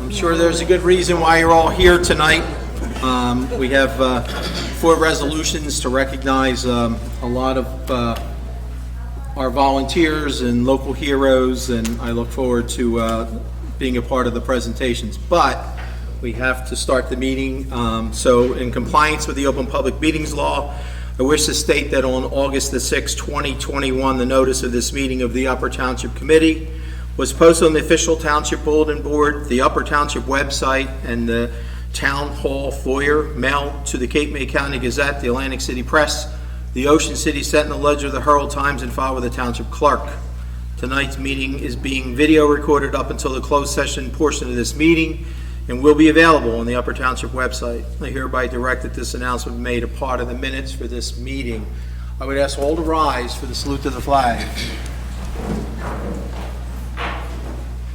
I'm sure there's a good reason why you're all here tonight. We have 4 resolutions to recognize a lot of our volunteers and local heroes, and I look forward to being a part of the presentations. But we have to start the meeting. So in compliance with the Open Public Meetings Law, I wish to state that on August the 6th, 2021, the notice of this meeting of the Upper Township Committee was posted on the official Township Bulletin Board, the Upper Township website, and the Town Hall foyer, mailed to the Cape May County Gazette, the Atlantic City Press, the Ocean City Sentinel, Ledger, the Herald Times, and filed with the Township Clerk. Tonight's meeting is being video recorded up until the closed session portion of this meeting and will be available on the Upper Township website. I hereby direct that this announcement be made a part of the minutes for this meeting. I would ask all to rise for the salute to the flag.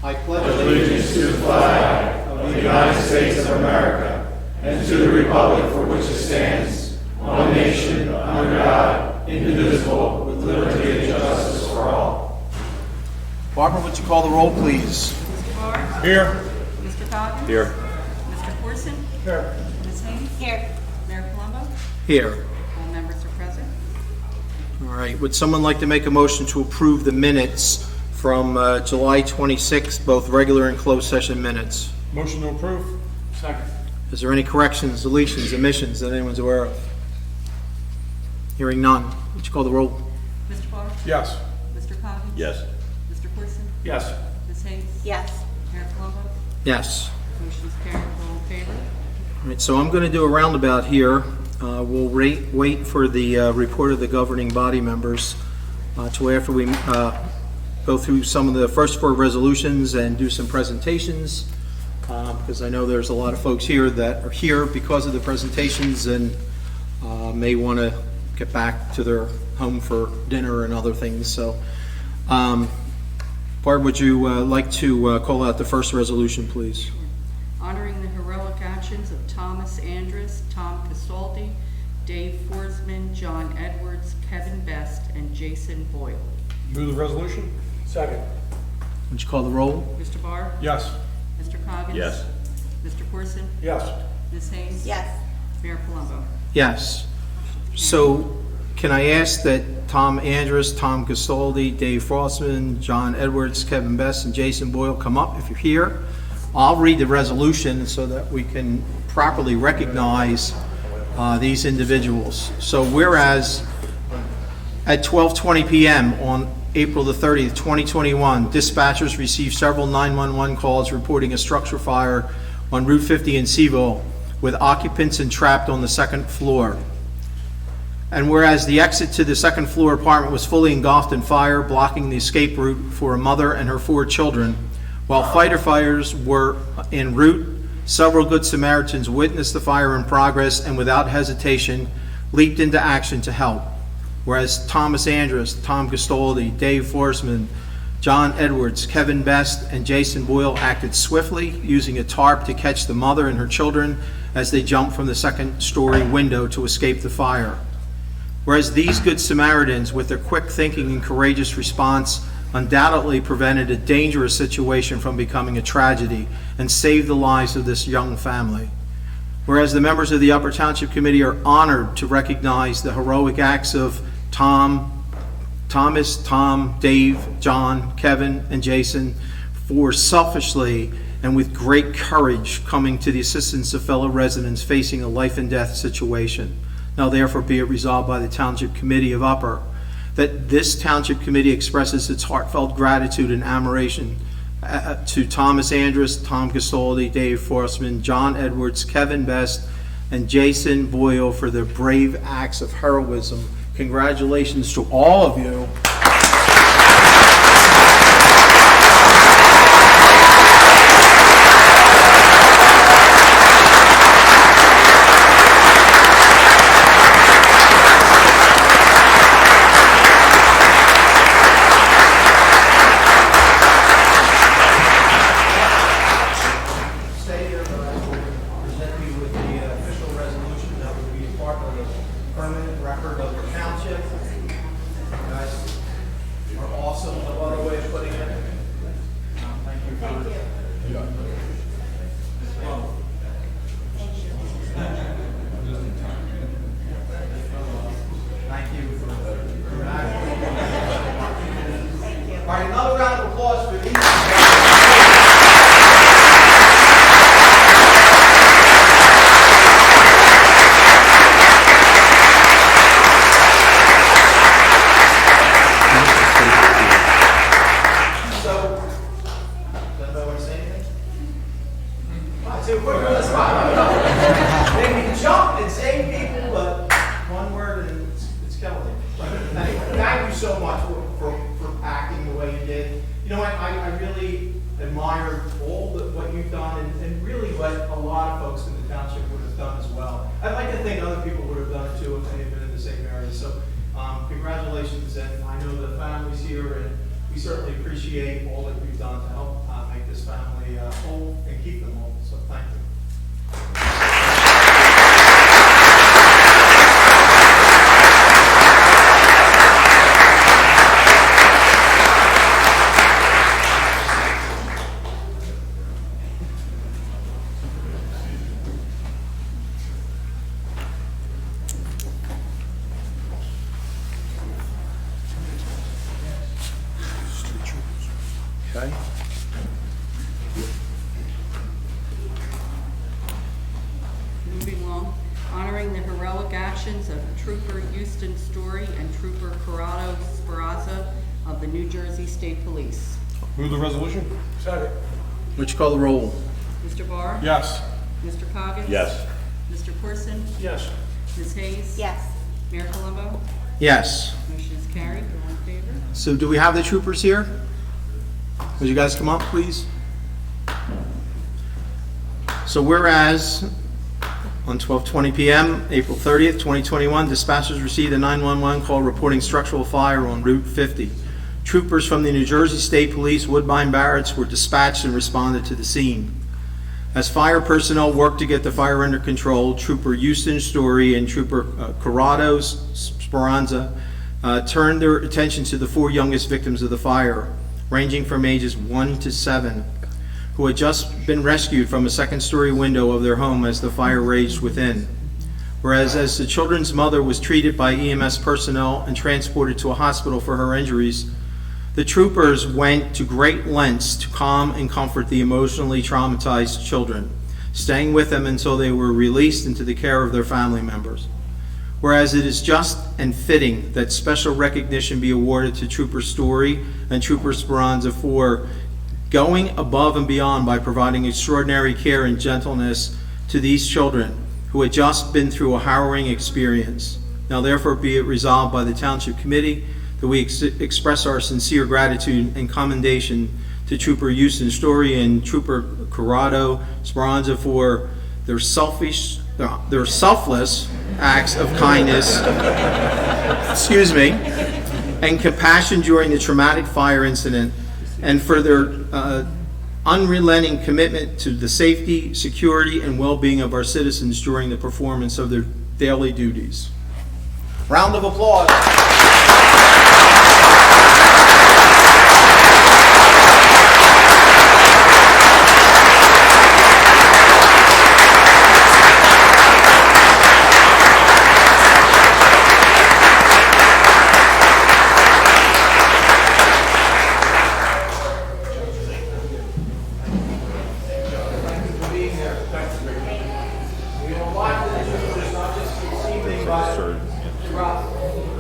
I pledge allegiance to the flag of the United States of America and to the republic for which it stands, one nation, under God, indivisible, with liberty and justice for all. Barbara, would you call the roll, please? Mr. Barr? Here. Mr. Coggins? Here. Mr. Corson? Here. Ms. Haynes? Here. Mayor Colombo? Here. All members are present. All right. Would someone like to make a motion to approve the minutes from July 26th, both regular and closed session minutes? Motion to approve. Second. Is there any corrections, deletions, omissions that anyone's aware of? Hearing none. Would you call the roll? Mr. Barr? Yes. Mr. Coggins? Yes. Mr. Corson? Yes. Ms. Haynes? Yes. Mayor Colombo? Yes. Motion is carried. All in favor? All right, so I'm going to do a roundabout here. We'll wait for the report of the governing body members to after we go through some of the first 4 resolutions and do some presentations, because I know there's a lot of folks here that are here because of the presentations and may want to get back to their home for dinner and other things. So, Barb, would you like to call out the first resolution, please? Honoring the heroic actions of Thomas Andrus, Tom Casaldi, Dave Forsman, John Edwards, Kevin Best, and Jason Boyle. Move the resolution. Second. Would you call the roll? Mr. Barr? Yes. Mr. Coggins? Yes. Mr. Corson? Yes. Ms. Haynes? Yes. Mayor Colombo? Yes. So can I ask that Tom Andrus, Tom Casaldi, Dave Frostman, John Edwards, Kevin Best, and Jason Boyle come up if you're here? I'll read the resolution so that we can properly recognize these individuals. So whereas at 12:20 p.m. on April the 30th, 2021, dispatchers received several 911 calls reporting a structure fire on Route 50 in Seville with occupants entrapped on the 2nd floor. And whereas the exit to the 2nd floor apartment was fully engulfed in fire, blocking the escape route for a mother and her 4 children, while firefighters were en route, several Good Samaritans witnessed the fire in progress and without hesitation leaped into action to help. Whereas Thomas Andrus, Tom Casaldi, Dave Forsman, John Edwards, Kevin Best, and Jason Boyle acted swiftly, using a tarp to catch the mother and her children as they jumped from the 2nd-story window to escape the fire. Whereas these Good Samaritans, with their quick thinking and courageous response, undoubtedly prevented a dangerous situation from becoming a tragedy and saved the lives of this young family. Whereas the members of the Upper Township Committee are honored to recognize the heroic acts of Thomas, Tom, Dave, John, Kevin, and Jason for selfishly and with great courage coming to the assistance of fellow residents facing a life and death situation. Now therefore be it resolved by the Township Committee of Upper that this Township Committee expresses its heartfelt gratitude and admiration to Thomas Andrus, Tom Casaldi, Dave Forsman, John Edwards, Kevin Best, and Jason Boyle for their brave acts of heroism. Congratulations to all of you. Permanent record of the township. Guys. See, we're putting you on the spot. They can jump and save people, but one word and it's killing it. Thank you so much for acting the way you did. You know what, I really admire all what you've done and really what a lot of folks in the township would have done as well. I'd like to think other people would have done it too if they had been in the same area. So congratulations, and I know the family's here, and we certainly appreciate all that you've done to help make this family whole and keep them whole. So thank you. Okay. Moving along, honoring the heroic actions of Trooper Houston Story and Trooper Corrado Speranza of the New Jersey State Police. Move the resolution. Second. Would you call the roll? Mr. Barr? Yes. Mr. Coggins? Yes. Mr. Corson? Yes. Ms. Hayes? Yes. Mayor Colombo? Yes. Motion is carried. All in favor? So do we have the troopers here? Would you guys come up, please? So whereas on 12:20 p.m., April 30th, 2021, dispatchers received a 911 call reporting structural fire on Route 50. Troopers from the New Jersey State Police Woodbine Barracks were dispatched and responded to the scene. As fire personnel worked to get the fire under control, Trooper Houston Story and Trooper Corrado Speranza turned their attention to the 4 youngest victims of the fire, ranging from ages 1 to 7, who had just been rescued from a second-story window of their home as the fire raged within. Whereas as the children's mother was treated by EMS personnel and transported to a hospital for her injuries, the troopers went to great lengths to calm and comfort the emotionally traumatized children, staying with them until they were released into the care of their family members. Whereas it is just and fitting that special recognition be awarded to Trooper Story and Trooper Speranza for going above and beyond by providing extraordinary care and gentleness to these children who had just been through a harrowing experience. Now therefore be it resolved by the Township Committee that we express our sincere gratitude and commendation to Trooper Houston Story and Trooper Corrado Speranza for their selfless acts of kindness, and compassion during the traumatic fire incident, and for their unrelenting commitment to the safety, security, and well-being of our citizens during the performance of their daily duties. Round of applause.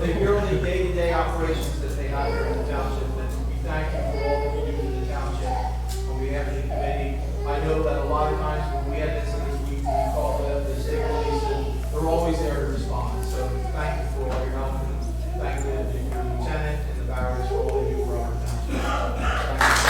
The yearly day-to-day operations that they have here in the township, and we thank you for all that you do for the township. On behalf of the committee, I know that a lot of times when we have incidents, we call the state police, and they're always there to respond. So thank you for all your help, and thank you to your lieutenant and the barracks for all you do for our township. Thank you.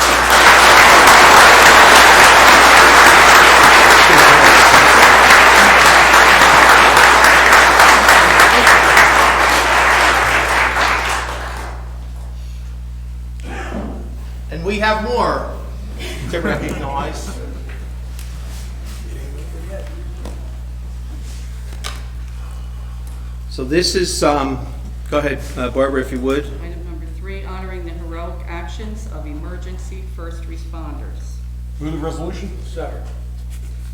And we have more to recognize. So this is, go ahead, Barbara, if you would. Item number 3, honoring the heroic actions of emergency first responders. Move the resolution. Second.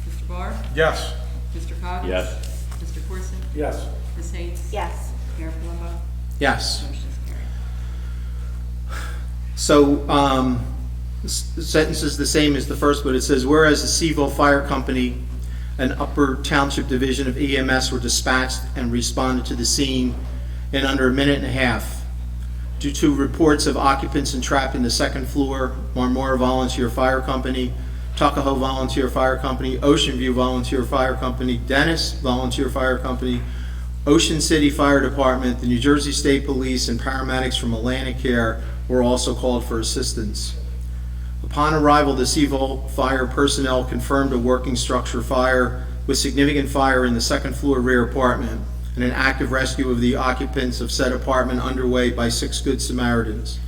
Mr. Barr? Yes. Mr. Coggins? Yes. Mr. Corson? Yes. Ms. Hayes? Yes. Mayor Colombo? Yes. Motion is carried. So, the sentence is the same as the first, but it says, whereas the Seville Fire Company and Upper Township Division of EMS were dispatched and responded to the scene in under a minute and a half. Due to reports of occupants entrapped in the second floor, Marmora Volunteer Fire Company Tuckahoe Volunteer Fire Company, Ocean View Volunteer Fire Company, Dennis Volunteer Fire Company, Ocean City Fire Department, the New Jersey State Police, and paramedics from Atlanticate were also called for assistance. Upon arrival, the Seaville Fire personnel confirmed a working structure fire with significant fire in the second floor rear apartment and an active rescue of the occupants of said apartment underway by 6 Good Samaritans.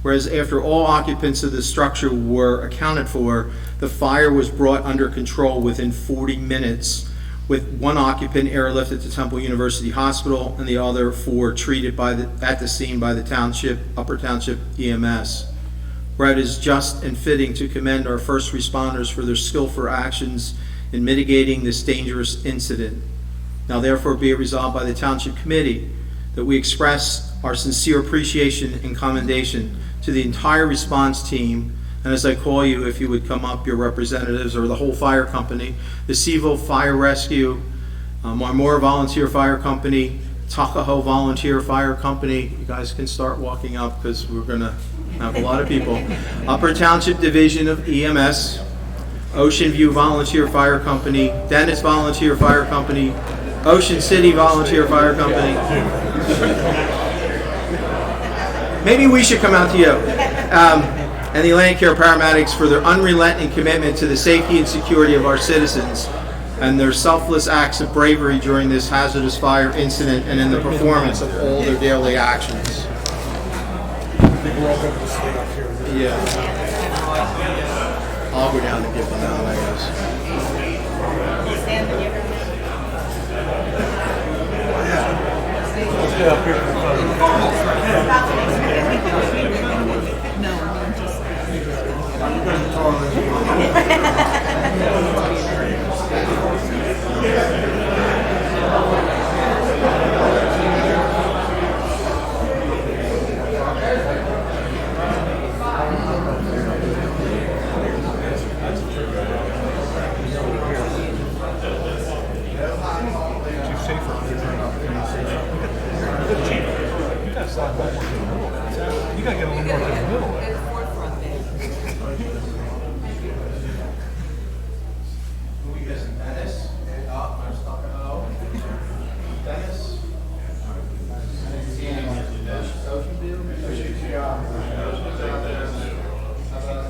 Whereas after all occupants of the structure were accounted for, the fire was brought under control within 40 minutes, with 1 occupant airlifted to Temple University Hospital and the other 4 treated at the scene by the Upper Township EMS. Where it is just and fitting to commend our first responders for their skillful actions in mitigating this dangerous incident. Now therefore be it resolved by the Township Committee that we express our sincere appreciation and commendation to the entire response team, and as I call you, if you would come up, your representatives or the whole fire company, the Seaville Fire Rescue, Marmora Volunteer Fire Company, Tuckahoe Volunteer Fire Company. You guys can start walking up because we're going to have a lot of people. Upper Township Division of EMS, Ocean View Volunteer Fire Company, Dennis Volunteer Fire Company, Ocean City Volunteer Fire Company. Maybe we should come out to you. And the Atlanticate paramedics for their unrelenting commitment to the safety and security of our citizens and their selfless acts of bravery during this hazardous fire incident and in the performance of all their daily actions. Yeah. I'll go down and give them out, I guess. Stay up here for the photo. You gotta get a little more to the middle. Who are we missing? Dennis? There's Tuckahoe. Dennis? Ocean View? Ocean View. How about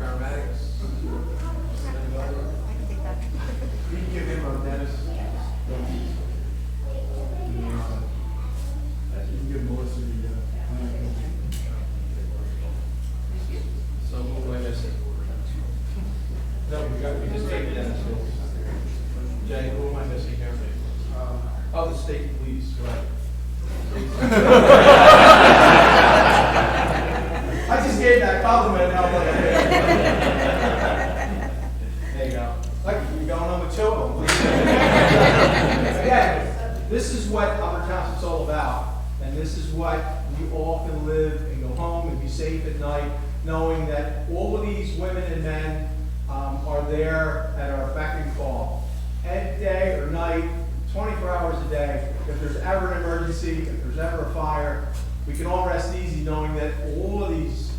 paramedics? You can give him on Dennis. You can give Melissa the so who am I missing? No, we just take Dennis. Jay, who am I missing here? Oh, the state police, right. I just gave that compliment. Now there you go. Like you're going on with 2 of them. Again, this is what Upper Township's all about, and this is what we all can live and go home and be safe at night, knowing that all of these women and men are there at our beck and call. Every day or night, 24 hours a day. If there's ever an emergency, if there's ever a fire, we can all rest easy knowing that all of these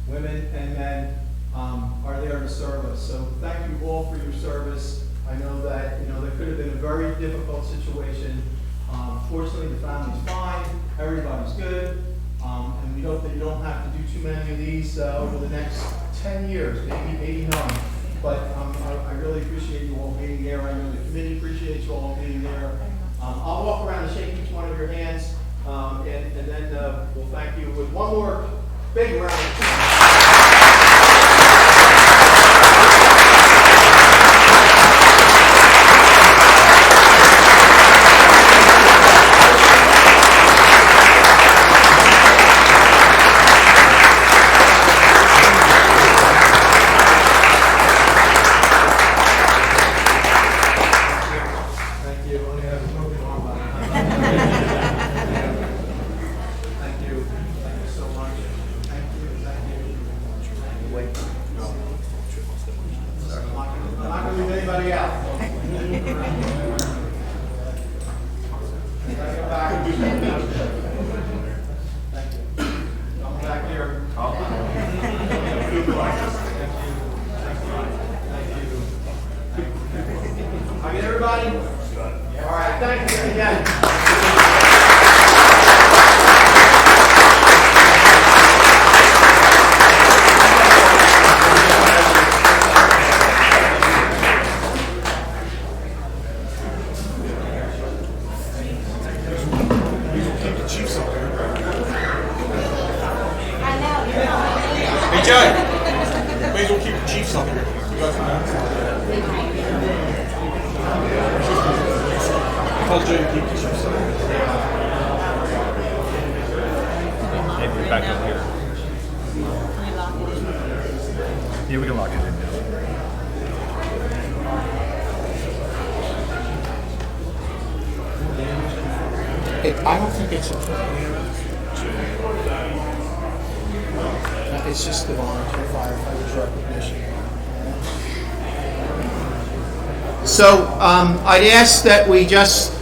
women and men are there to serve us. So thank you all for your service. I know that there could have been a very difficult situation. Fortunately, the family's fine. Everybody's good. And we hope that you don't have to do too many of these over the next 10 years, maybe none. But I really appreciate you all being there. I know the committee appreciates you all being there. I'll walk around and shake each one of your hands, and then we'll thank you with one more big round of applause. Anybody else? Come back here. Get everybody? All right, thank you again. Hey, Jay, may as well keep the Chiefs up here. You guys know. I told Jay to keep the Chiefs up here. Maybe we're back up here. Yeah, we can lock it in now. I don't think it's it's just the volunteer firefighters recognition. So I'd ask that we just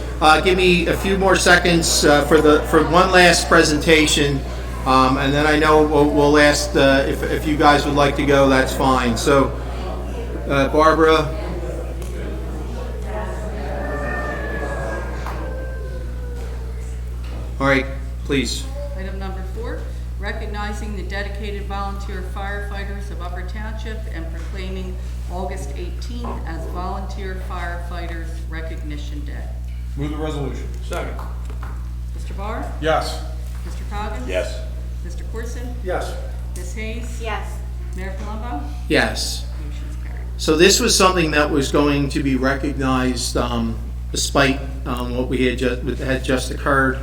give me a few more seconds for one last presentation, and then I know we'll ask if you guys would like to go. That's fine. So Barbara. All right, please. Item number 4, recognizing the dedicated volunteer firefighters of Upper Township and proclaiming August 18th as Volunteer Firefighters Recognition Day. Move the resolution. Second. Mr. Barr? Yes. Mr. Coggins? Yes. Mr. Corson? Yes. Ms. Hayes? Yes. Mayor Palumbo? Yes. Motion's carried. So this was something that was going to be recognized despite what we had just occurred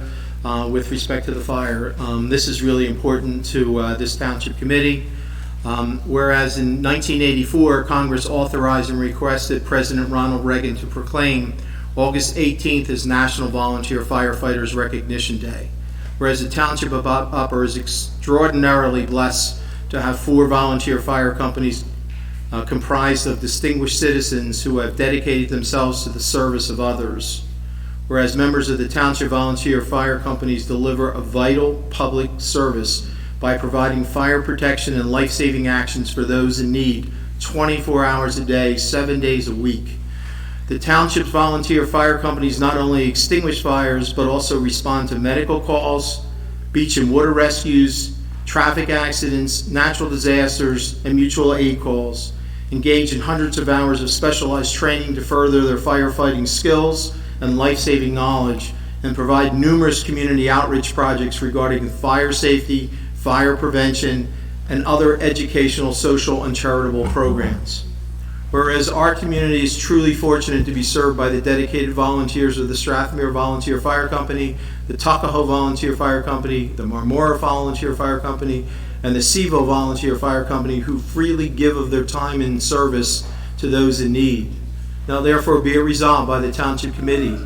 with respect to the fire. This is really important to this township committee. Whereas in 1984, Congress authorized and requested President Ronald Reagan to proclaim August 18th as National Volunteer Firefighters Recognition Day. Whereas the Township of Upper is extraordinarily blessed to have 4 volunteer fire companies comprised of distinguished citizens who have dedicated themselves to the service of others. Whereas members of the Township Volunteer Fire Companies deliver a vital public service by providing fire protection and life-saving actions for those in need 24 hours a day, 7 days a week. The Township's volunteer fire companies not only extinguish fires, but also respond to medical calls, beach and water rescues, traffic accidents, natural disasters, and mutual aid calls, engage in hundreds of hours of specialized training to further their firefighting skills and life-saving knowledge, and provide numerous community outreach projects regarding fire safety, fire prevention, and other educational, social, and charitable programs. Whereas our community is truly fortunate to be served by the dedicated volunteers of the Strathmere Volunteer Fire Company, the Tuckahoe Volunteer Fire Company, the Marmora Volunteer Fire Company, and the Sevo Volunteer Fire Company, who freely give of their time and service to those in need. Now therefore be it resolved by the Township Committee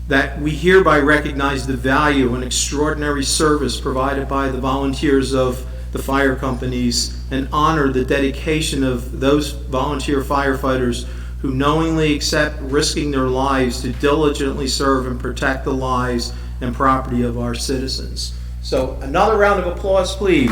that we hereby recognize the value and extraordinary service provided by the volunteers of the fire companies and honor the dedication of those volunteer firefighters who knowingly accept risking their lives to diligently serve and protect the lives and property of our citizens. So another round of applause, please.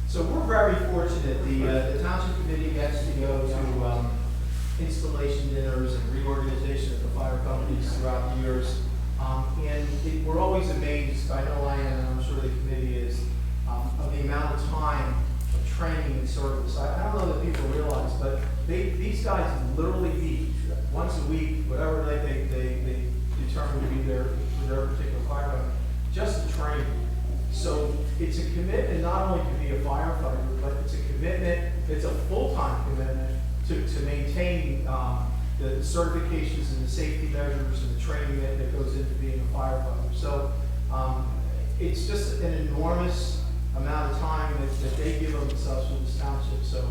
So we're very fortunate. The Township Committee gets to go to installation dinners and reorganization of the fire companies throughout the years. We're always amazed, I know I am, and I'm sure the committee is, of the amount of time of training and service. I don't know that people realize, but these guys literally meet once a week, whatever night they determine to be there for their particular fire company, just to train. So it's a commitment not only to be a firefighter, but it's a commitment, it's a full-time commitment to maintain the certifications and the safety measures and the training that goes into being a firefighter. So it's just an enormous amount of time that they give of themselves for this township. So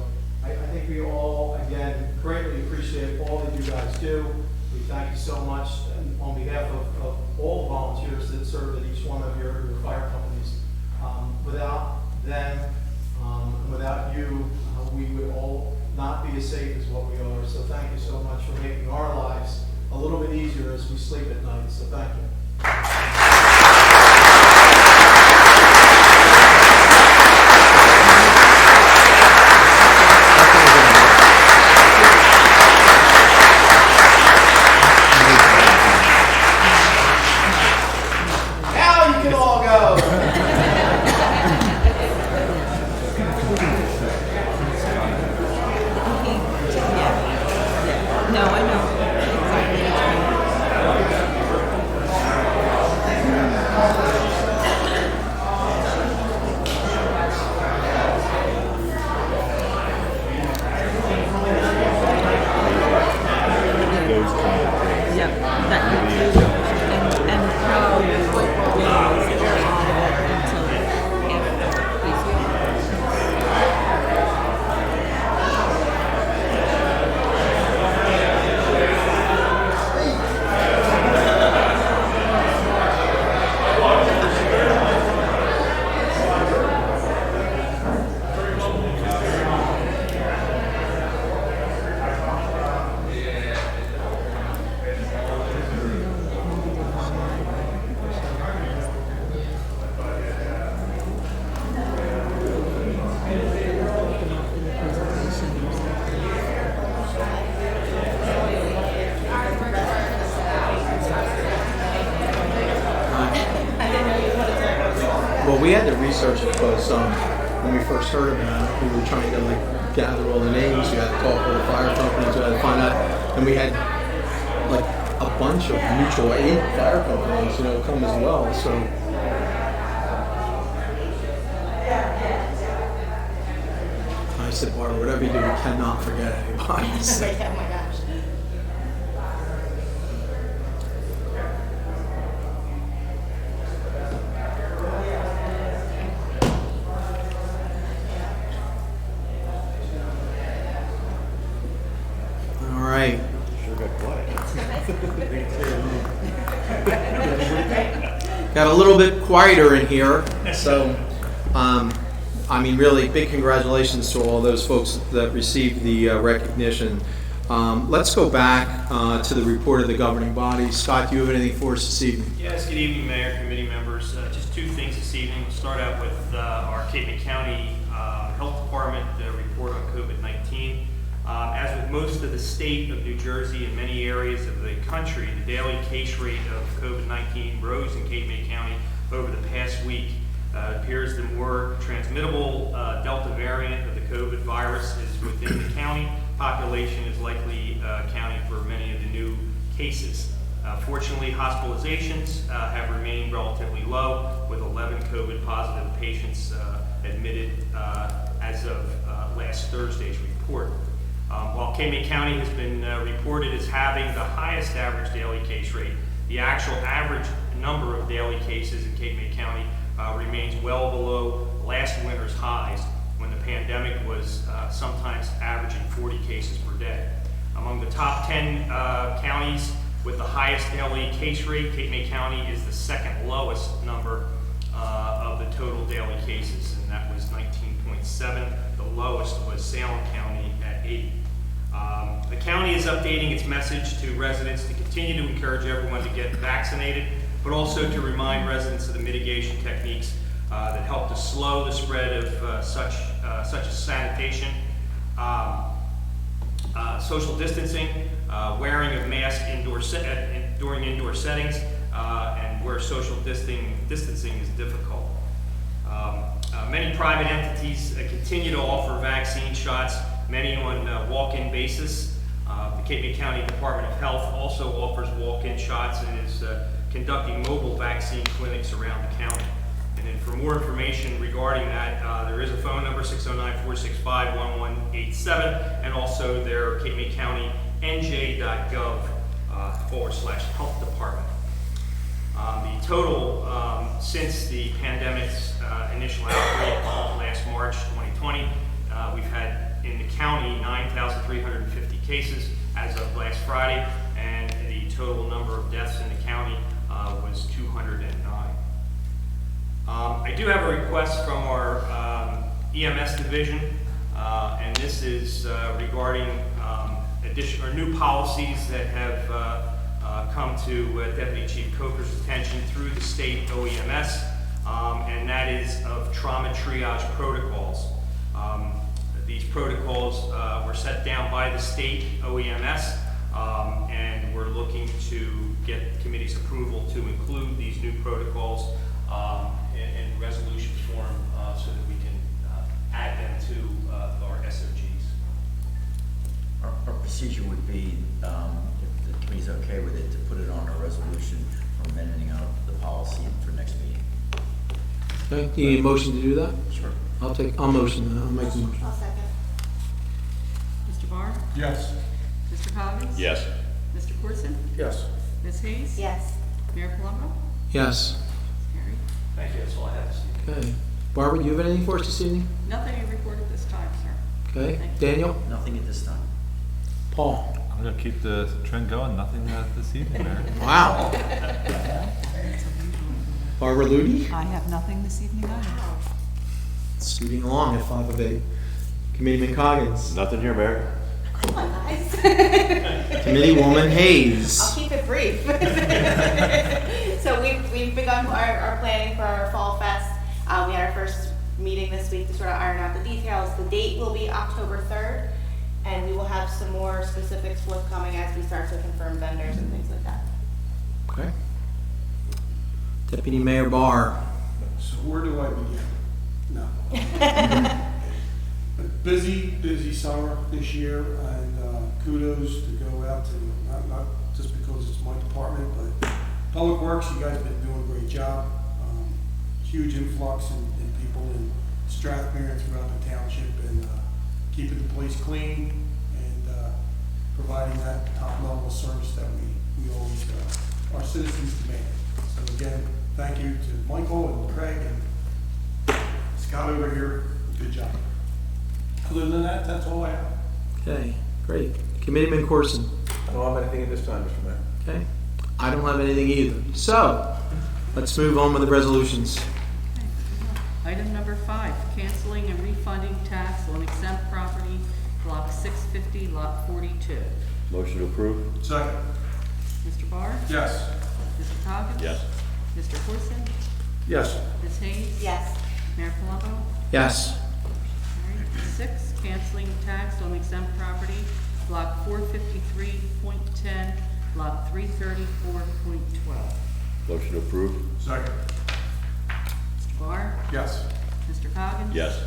I think we all, again, greatly appreciate appreciate all that you guys do. We thank you so much, and on behalf of all the volunteers that serve at each one of your fire companies. Without them, and without you, we would all not be as safe as what we are. So thank you so much for making our lives a little bit easier as we sleep at night. So thank you. Now you can all go. No, I know. Yep, that and how until Well, we had to research it because when we first heard about it, we were trying to like gather all the names. We had to talk to the fire companies. We had to find out, and we had like a bunch of mutual aid fire companies, come as well. So I said, Barbara, whatever you do, we cannot forget anybody. So, Oh my gosh. all right. Sure got quiet. Got a little bit quieter in here, so really big congratulations to all those folks that received the recognition. Let's go back to the report of the governing body. Scott, do you have anything for us this evening? Yes, good evening, Mayor, committee members. Just two things this evening. We'll start out with our Cape May County Health Department report on COVID-19. As with most of the state of New Jersey and many areas of the country, the daily case rate of COVID-19 rose in Cape May County over the past week. It appears the more transmittable Delta variant of the COVID virus is within the county. Population is likely accounting for many of the new cases. Fortunately, hospitalizations have remained relatively low, with 11 COVID positive patients admitted as of last Thursday's report. While Cape May County has been reported as having the highest average daily case rate, the actual average number of daily cases in Cape May County remains well below last winter's highs, when the pandemic was sometimes averaging 40 cases per day. Among the top 10 counties with the highest daily case rate, Cape May County is the second lowest number of the total daily cases, and that was 19.7. The lowest was Salem County at 8. The county is updating its message to residents to continue to encourage everyone to get vaccinated, but also to remind residents of the mitigation techniques that help to slow the spread of such as sanitation, social distancing, wearing of masks during indoor settings, and where social distancing is difficult. Many private entities continue to offer vaccine shots, many on a walk-in basis. The Cape May County Department of Health also offers walk-in shots and is conducting mobile vaccine clinics around the county. And then for more information regarding that, there is a phone number, 609-465-1187, and also their Cape May County NJ.gov /health department. The total since the pandemic's initial outbreak last March 2020, we've had in the county 9,350 cases. As as of last Friday, and the total number of deaths in the county was 209. I do have a request from our EMS division, and this is regarding additional or new policies that have come to Deputy Chief Coker's attention through the state OEMS, and that is of trauma triage protocols. These protocols were set down by the state OEMS, and we're looking to get the committee's approval to include these new protocols in resolution form so that we can add them to our SOGs. Our procedure would be, if the committee's okay with it, to put it on a resolution for amending out the policy for next meeting. Okay, do you need a motion to do that? Sure. I'll make the motion. I'll second. Mr. Barr? Yes. Mr. Coggins? Yes. Mr. Corson? Yes. Ms. Hayes? Yes. Mayor Palumbo? Yes. Carried. Thank you, that's all I have this evening. Okay. Barbara, do you have anything for us this evening? Nothing to report at this time, sir. Okay. Thank you. Daniel? Nothing at this time. Paul? I'm gonna keep the trend going. Nothing this evening, Mayor. Wow. Barbara Ludi? I have nothing this evening either. Speeding along at 5 of 8. Committeeman Coggins? Nothing here, Mayor. Come on, guys. Committeewoman Hayes? I'll keep it brief. So we've begun our planning for our Fall Fest. We had our first meeting this week to sort of iron out the details. The date will be October 3rd, and we will have some more specifics forthcoming as we start to confirm vendors and things like that. Okay. Deputy Mayor Barr? So where do I begin? No. Busy summer this year, and kudos to go out to, not just because it's my department, but Public Works, you guys have been doing a great job. Huge influx in people in Strathmere and throughout the township, and keeping the place clean and providing that top level of service that we always, our citizens demand. So again, thank you to Michael and Craig and Scott over here. Good job. Other than that, that's all I have. Okay, great. Committeeman Corson? I don't have anything at this time, Mr. Mayor. Okay. I don't have anything either. So, let's move on with the resolutions. Item number 5, canceling and refunding tax on exempt property, block 650, lot 42. Motion to approve? Second. Mr. Barr? Yes. Mr. Coggins? Yes. Mr. Corson? Yes. Ms. Hayes? Yes. Mayor Palumbo? Yes. Carried. 6, canceling tax on exempt property, block 453.10, lot 334.12. Motion to approve? Second. Mr. Barr? Yes. Mr. Coggins? Yes.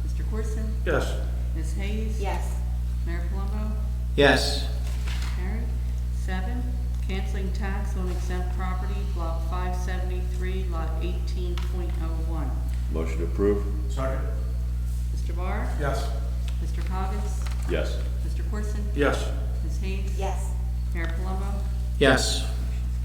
Mr. Corson? Yes. Ms. Hayes? Yes. Mayor Palumbo? Yes. Carried. 7, canceling tax on exempt property, block 573, lot 18.01. Motion to approve? Second. Mr. Barr? Yes. Mr. Coggins? Yes. Mr. Corson? Yes. Ms. Hayes? Yes. Mayor Palumbo? Yes.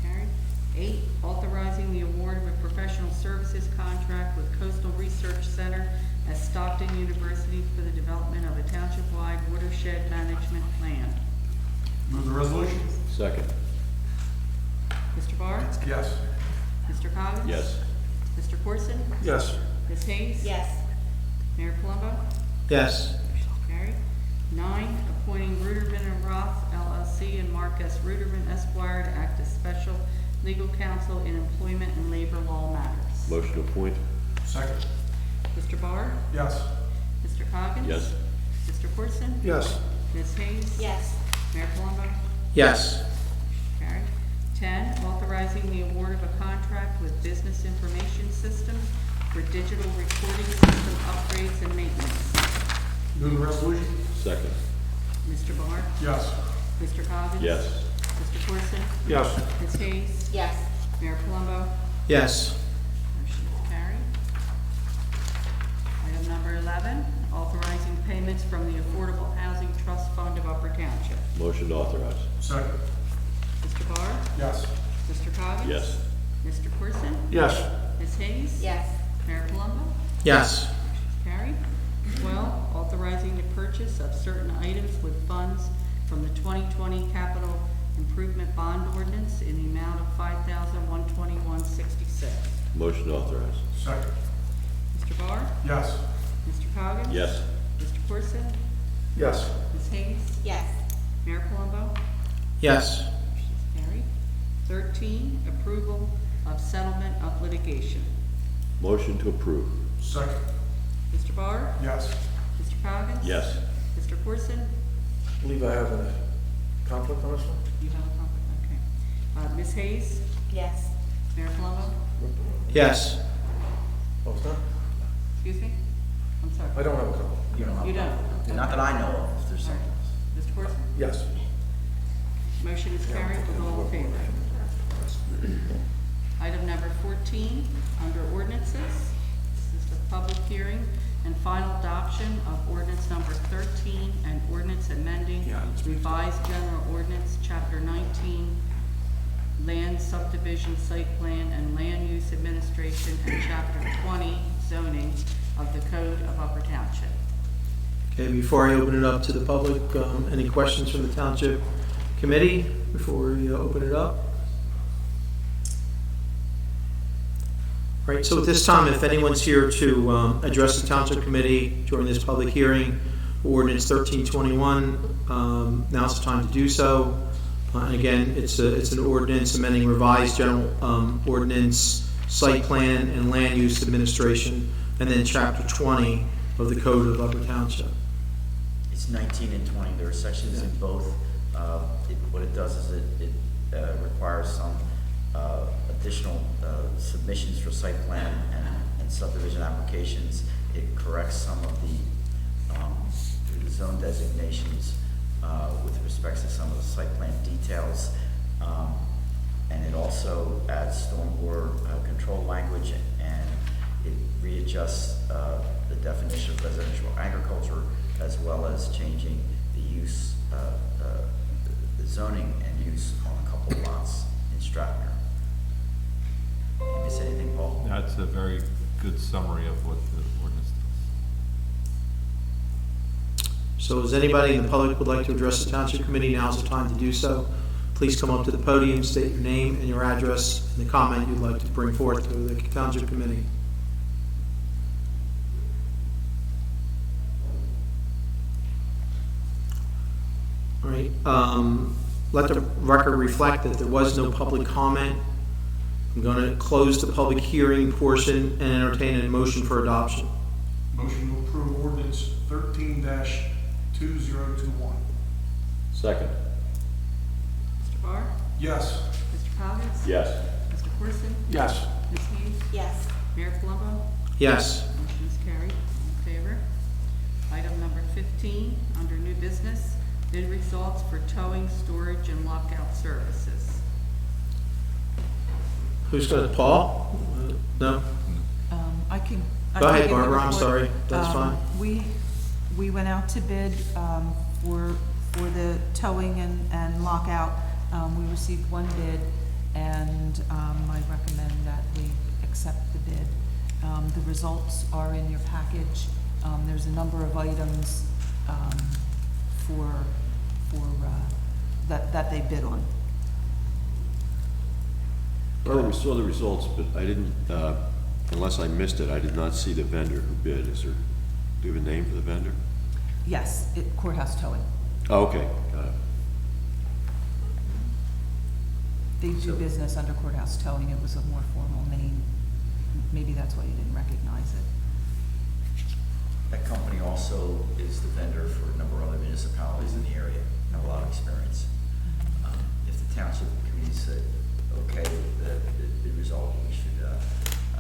Carried. 8, authorizing the award of a professional services contract with Coastal Research Center at Stockton University for the development of a township-wide watershed management plan. Move the resolution? Second? Mr. Barr? Yes. Mr. Coggins? Yes. Mr. Corson? Yes. Ms. Hayes? Yes. Mayor Palumbo? Yes. Carried. 9, appointing Ruderman and Roth LLC and Mark S. Ruderman Esquire to act as special legal counsel in employment and labor law matters. Motion to appoint? Second. Mr. Barr? Yes. Mr. Coggins? Yes. Mr. Corson? Yes. Ms. Hayes? Yes. Mayor Palumbo? Yes. Carried. 10, authorizing the award of a contract with Business Information Systems for digital recording system upgrades and maintenance. Move the resolution? Second? Mr. Barr? Yes. Mr. Coggins? Yes. Mr. Corson? Yes. Ms. Hayes? Yes. Mayor Palumbo? Yes. Motion is carried. Item number 11, authorizing payments from the Affordable Housing Trust Fund of Upper Township. Motion to authorize? Second. Mr. Barr? Yes. Mr. Coggins? Yes. Mr. Corson? Yes. Ms. Hayes? Yes. Mayor Palumbo? Yes. Carried. 12, authorizing the purchase of certain items with funds from the 2020 capital improvement bond ordinance in the amount of $5,121.66. Motion to authorize. Second. Mr. Barr? Yes. Mr. Coggins? Yes. Mr. Corson? Yes. Ms. Hayes? Yes. Mayor Palumbo? Yes. Carried. 13, approval of settlement of litigation. Motion to approve. Second. Mr. Barr? Yes. Mr. Coggins? Yes. Mr. Corson? I believe I have a conflict on this one. You have a conflict, okay. Ms. Hayes? Yes. Mayor Palumbo? Yes. Oh, it's not? Excuse me? I'm sorry. I don't have a conflict. You don't have. You don't? Not that I know of, if there's All right. something. Mr. Corson? Yes. Motion is carried with all in favor. Item number 14, under ordinances. This is the public hearing and final adoption of ordinance number 13 and ordinance amending revised general ordinance, chapter 19, land subdivision site plan and land use administration, and chapter 20, zoning of the Code of Upper Township. Okay, before I open it up to the public, any questions from the Township Committee before we open it up? All right, so at this time, if anyone's here to address the Township Committee during this public hearing, ordinance 1321, now's the time to do so. And again, it's an ordinance amending revised general ordinance, site plan, and land use administration, and then chapter 20 of the Code of Upper Township. It's 19 and 20, there are sections in both. What it does is it requires some additional submissions for site plan and subdivision applications. It corrects some of the zone designations with respect to some of the site plan details. And it also adds stormwater control language, and it readjusts the definition of residential agriculture, as well as changing the use, the zoning and use on a couple of lots in Stratmere. You miss anything, Paul? That's a very good summary of what the ordinance does. So as anybody in the public would like to address the Township Committee, now's the time to do so. Please come up to the podium, state your name and your address, and the comment you'd like to bring forth to the Township Committee. All right, let the record reflect that there was no public comment. I'm going to close the public hearing portion and entertain a motion for adoption. Motion to approve ordinance 13-2021. Second. Mr. Barr? Yes. Mr. Coggins? Yes. Mr. Corson? Yes. Ms. Hayes? Yes. Mayor Palumbo? Yes. Motion is carried. All in favor? Item number 15, under new business, bid results for towing, storage, and lockout services. Who's going to, Paul? No? I can. Go ahead, give you Barbara, I'm what, sorry. That's fine. We went out to bid for the towing and lockout. We received one bid, and I recommend that we accept the bid. The results are in your package. There's a number of items that they bid on. Well, we saw the results, but I didn't, unless I missed it, I did not see the vendor who bid. Do you have a name for the vendor? Yes, courthouse towing. Oh, okay, got it. They do business under courthouse towing. It was a more formal name. Maybe that's why you didn't recognize it. That company also is the vendor for a number of other municipalities in the area, have a lot of experience. If the township committee said, okay, the result, we should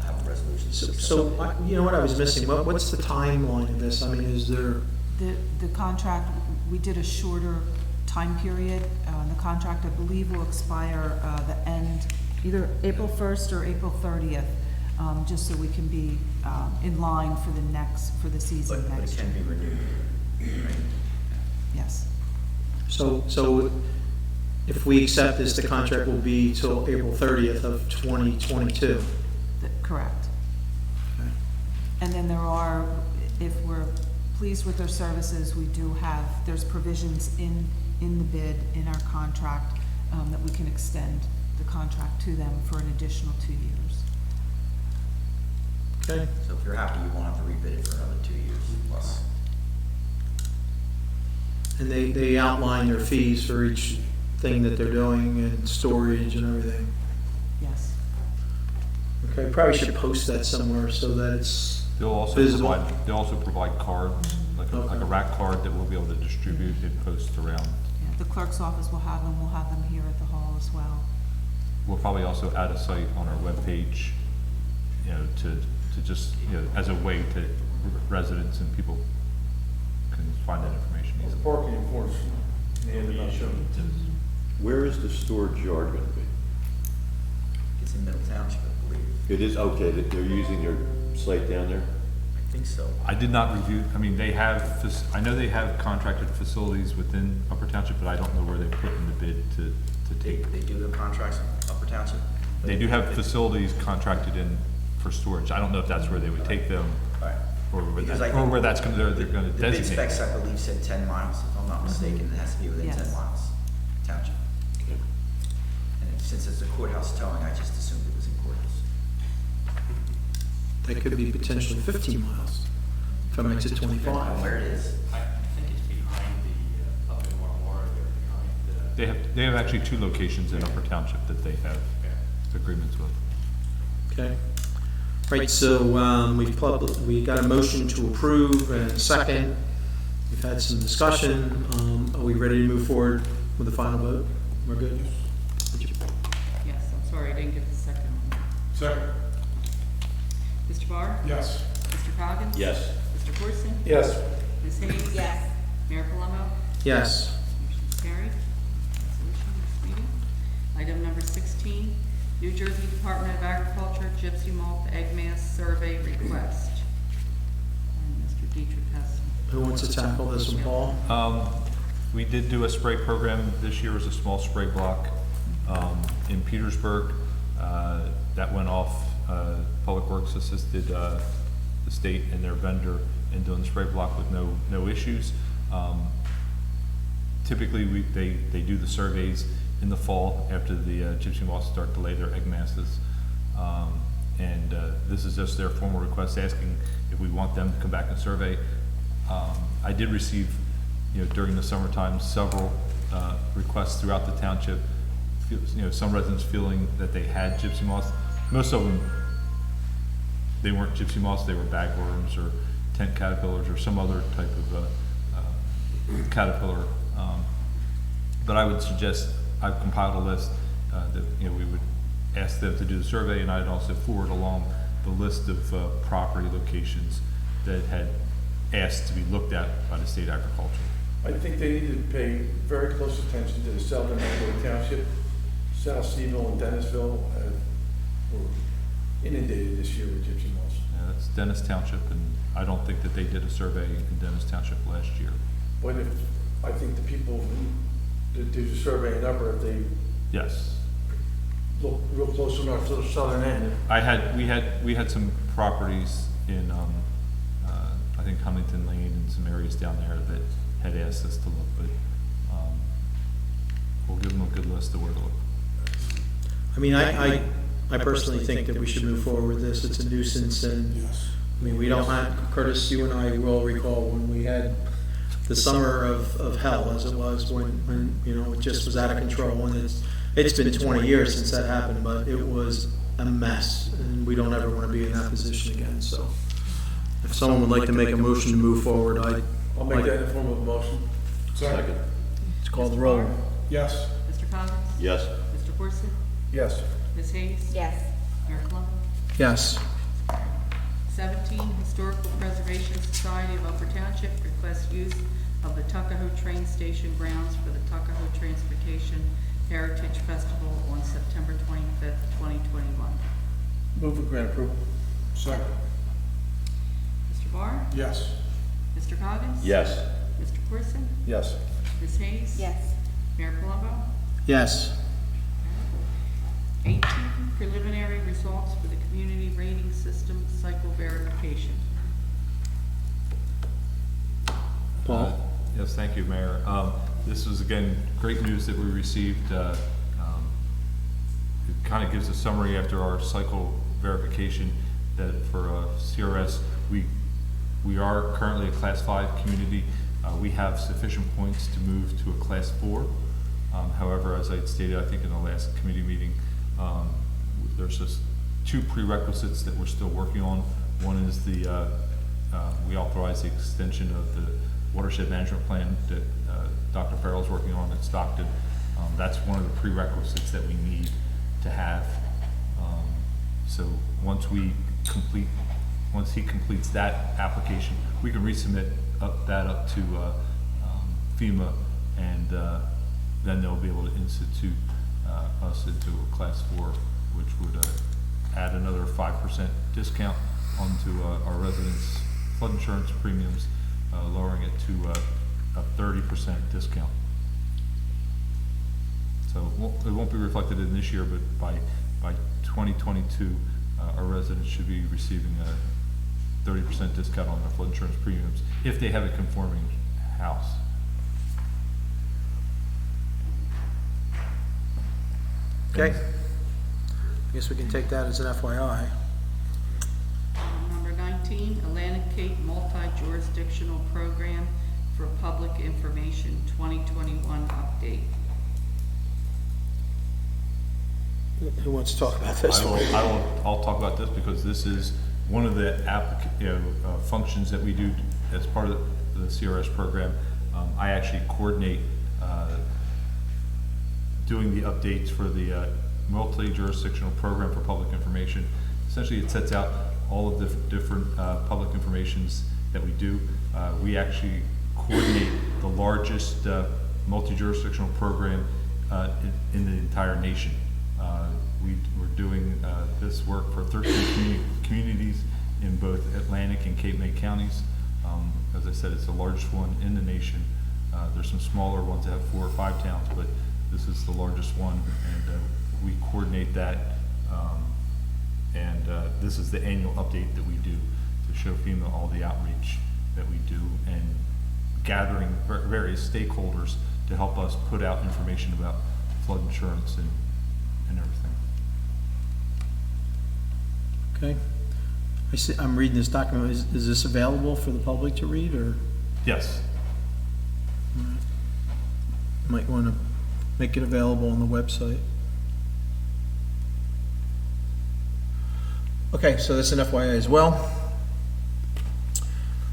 have a resolution. So, you know what I was missing? What's the timeline of this? I mean, is there, The contract, we did a shorter time period. The contract, I believe, will expire the end, either April 1st or April 30th, just so we can be in line for the season But it next can year. be renewed, right? Yes. so if we accept this, the contract will be till April 30th of 2022? Correct. And then if we're pleased with their services, we do have, there's provisions in in the bid, in our contract, that we can extend the contract to them for an additional 2 years. Okay. So if you're happy, you won't have to rebid it for another 2 years plus. And they outline their fees for each thing that they're doing and storage and everything. Yes. Okay, probably should post that somewhere so that it's They'll also visible. provide cards, like a rack card that we'll be able to distribute and post around. Yeah, the clerk's office will have them, we'll have them here at the hall as well. We'll probably also add a site on our webpage, you know, to just, you know, as a way to residents and people can find that information The easily. parking enforcement, not shown. Where is the storage yard gonna be? It's in Middle Township, I believe. It is, okay, that they're using their site down there? I think so. I did not review, I mean, they have, I know they have contracted facilities within Upper Township, but I don't know where they put in the bid to take. They do have contracts in Upper Township? They do have facilities contracted in for storage. I don't know if that's where they would take them, Alright. or where Because that, I or think where that's gonna, they're gonna The bid designate. specs, I believe, said 10 miles, if I'm not mistaken, it has to be within 10 Yes. miles, township. And since it's a courthouse towing, I just assumed it was in courthouse. That could be potentially 15 miles if I makes it Depending on 25. where it is. I think it's behind the, up in Warmora there, behind They have actually 2 locations in Upper Township that they have agreements with. Okay. Right, so we got a motion to approve and a second. We've had some discussion. Are we ready to move forward with the final vote? We're good? Yes, I'm sorry, I didn't get the second one. Second. Mr. Barr? Yes. Mr. Coggins? Yes. Mr. Corson? Yes. Ms. Hayes? Yes. Mayor Palumbo? Yes. Motion's carried. Resolution this meeting. Item number 16, New Jersey Department of Agriculture Gypsy Moth Egg Mass Survey Request. And Mr. Dietrich has some. Who wants to tackle this one, Paul? We did do a spray program this year as a small spray block in Petersburg. That went off. Public Works assisted the state and their vendor in doing the spray block with no issues. Typically, they do the surveys in the fall after the gypsy moths start to lay their egg masses. And this is just their formal request asking if we want them to come back and survey. I did receive, during the summertime, several requests throughout the township. Some residents feeling that they had gypsy moths. Most of them, they weren't gypsy moths, they were bagworms or tent caterpillars or some other type of caterpillar. But I would suggest, I've compiled a list that we would ask them to do the survey, and I'd also forward along the list of property locations that had asked to be looked at by the state agriculture. I think they need to pay very close attention to the southern end of the township. South Seville and Dennisville were inundated this year with gypsy moths. Yeah, that's Dennis Township, and I don't think that they did a survey in Dennis Township last year. But I think the people that do the survey in Upper, if they Yes. look real close on our southern end, We had some properties in, I think Huntington Lane and some areas down there that had asked us to look, but, we'll give them a good list of where to look. I mean, I personally think that we should move forward with this. It's a nuisance, and, Yes. I mean, we don't have, Curtis, you and I will recall when we had the summer of hell, as it was, when it just was out of control, and it's been 20 years since that happened, but it was a mess, and we don't ever want to be in that position again, so. If someone would like to make a motion to move forward, I'll make that in the form of a motion. Second. let's call the roll. Yes. Mr. Coggins? Yes. Mr. Corson? Yes. Ms. Hayes? Yes. Mayor Palumbo? Yes. 17, Historical Preservation Society of Upper Township requests use of the Tuckahoe Train Station grounds for the Tuckahoe Transportation Heritage Festival on September 25th, 2021. Move for grant approval. Second. Mr. Barr? Yes. Mr. Coggins? Yes. Mr. Corson? Yes. Ms. Hayes? Yes. Mayor Palumbo? Yes. 18, preliminary results for the Community Rating System cycle verification. Paul? Yes, thank you, Mayor. This was, again, great news that we received. It kind of gives a summary after our cycle verification that for CRS, we are currently a Class 5 community. We have sufficient points to move to a Class 4. However, as I had stated, I think in the last committee meeting, there's just 2 prerequisites that we're still working on. One is we authorize the extension of the watershed management plan that Dr. Farrell's working on at Stockton. That's one of the prerequisites that we need to have. So once he completes that application, we can resubmit that up to FEMA, and then they'll be able to institute us into a Class 4, which would add another 5% discount onto our residents' flood insurance premiums, lowering it to a 30% discount. So it won't be reflected in this year, but by 2022, our residents should be receiving a 30% discount on their flood insurance premiums if they have a conforming house. Okay. I guess we can take that as an FYI. Number 19, Atlanticate Multi-Jurisdictional Program for Public Information 2021 update. Who wants to talk about this? I'll talk about this because this is one of the functions that we do as part of the CRS program. I actually coordinate doing the updates for the Multi-Jurisdictional Program for Public Information. Essentially, it sets out all of the different public informations that we do. We actually coordinate the largest multi-jurisdictional program in the entire nation. We're doing this work for 13 communities in both Atlantic and Cape May counties. As I said, it's the largest one in the nation. There's some smaller ones that have 4 or 5 towns, but this is the largest one, and we coordinate that. This is the annual update that we do to show FEMA all the outreach that we do and gathering various stakeholders to help us put out information about flood insurance and everything. Okay. I'm reading this document. Is this available for the public to read, or? Yes. Might want to make it available on the website. Okay, so that's an FYI as well.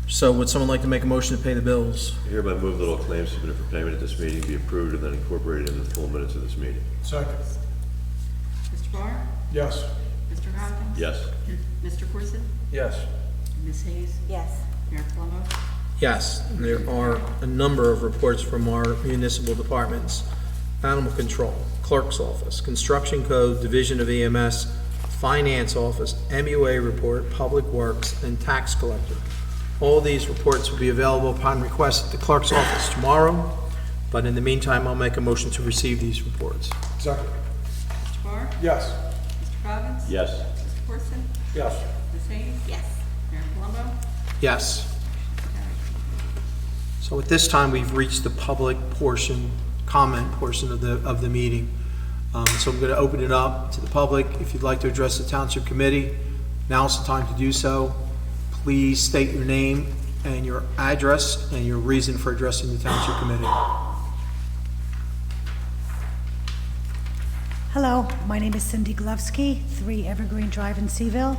So would someone like to make a motion to pay the bills? I hereby move that all claims submitted for payment at this meeting be approved and then incorporated into the full minutes of this meeting. Second. Mr. Barr? Yes. Mr. Hopkins? Yes. Mr. Corson? Yes. Ms. Hayes? Yes. Mayor Plummer? Yes, and there are a number of reports from our municipal departments. Animal Control, Clerk's Office, Construction Code, Division of EMS, Finance Office, MUA Report, Public Works, and Tax Collector. All these reports will be available upon request at the Clerk's Office tomorrow, but in the meantime, I'll make a motion to receive these reports. Second. Mr. Barr? Yes. Mr. Coggins? Yes. Mr. Corson? Yes. Ms. Hayes? Yes. Mayor Plummer? Yes. So at this time, we've reached the public portion, comment portion of the meeting. So I'm going to open it up to the public. If you'd like to address the Township Committee, now's the time to do so. Please state your name and your address and your reason for addressing the Township Committee. Hello, my name is Cindy Glovsky, 3 Evergreen Drive in Seaville.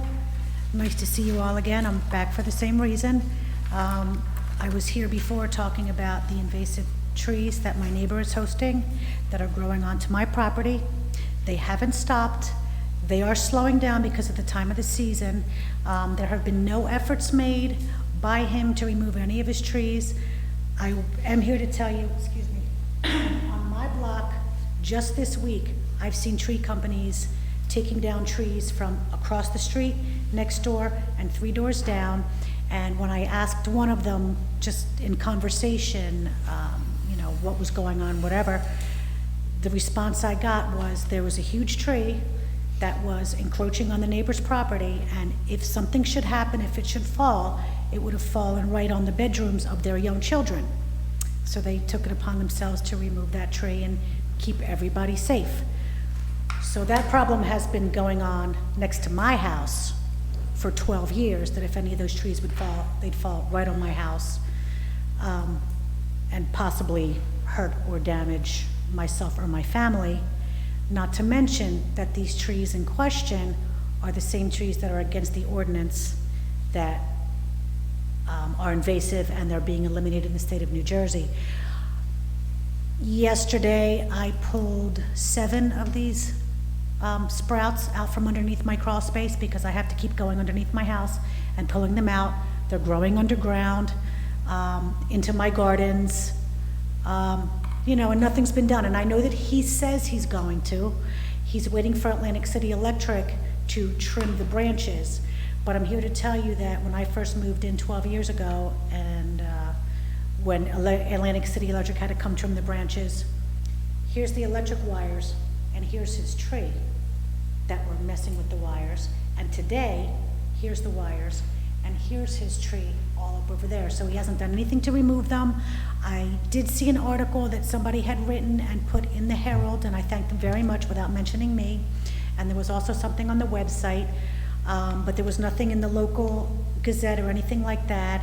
Nice to see you all again. I'm back for the same reason. I was here before talking about the invasive trees that my neighbor is hosting that are growing onto my property. They haven't stopped. They are slowing down because of the time of the season. There have been no efforts made by him to remove any of his trees. I am here to tell you, excuse me, on my block, just this week, I've seen tree companies taking down trees from across the street, next door, and 3 doors down. And when I asked one of them, just in conversation, what was going on, whatever, the response I got was there was a huge tree that was encroaching on the neighbor's property, and if something should happen, if it should fall, it would have fallen right on the bedrooms of their young children. So they took it upon themselves to remove that tree and keep everybody safe. So that problem has been going on next to my house for 12 years, that if any of those trees would fall, they'd fall right on my house, and possibly hurt or damage myself or my family. Not to mention that these trees in question are the same trees that are against the ordinance that are invasive, and they're being eliminated in the state of New Jersey. Yesterday, I pulled 7 of these sprouts out from underneath my crawl space because I have to keep going underneath my house and pulling them out. They're growing underground into my gardens, you know, and nothing's been done. And I know that he says he's going to. He's waiting for Atlantic City Electric to trim the branches. But I'm here to tell you that when I first moved in 12 years ago, and when Atlantic City Electric had to come trim the branches, here's the electric wires, and here's his tree that were messing with the wires. And today, here's the wires, and here's his tree all up over there. So he hasn't done anything to remove them. I did see an article that somebody had written and put in the Herald, and I thanked them very much without mentioning me. And there was also something on the website, but there was nothing in the local Gazette or anything like that,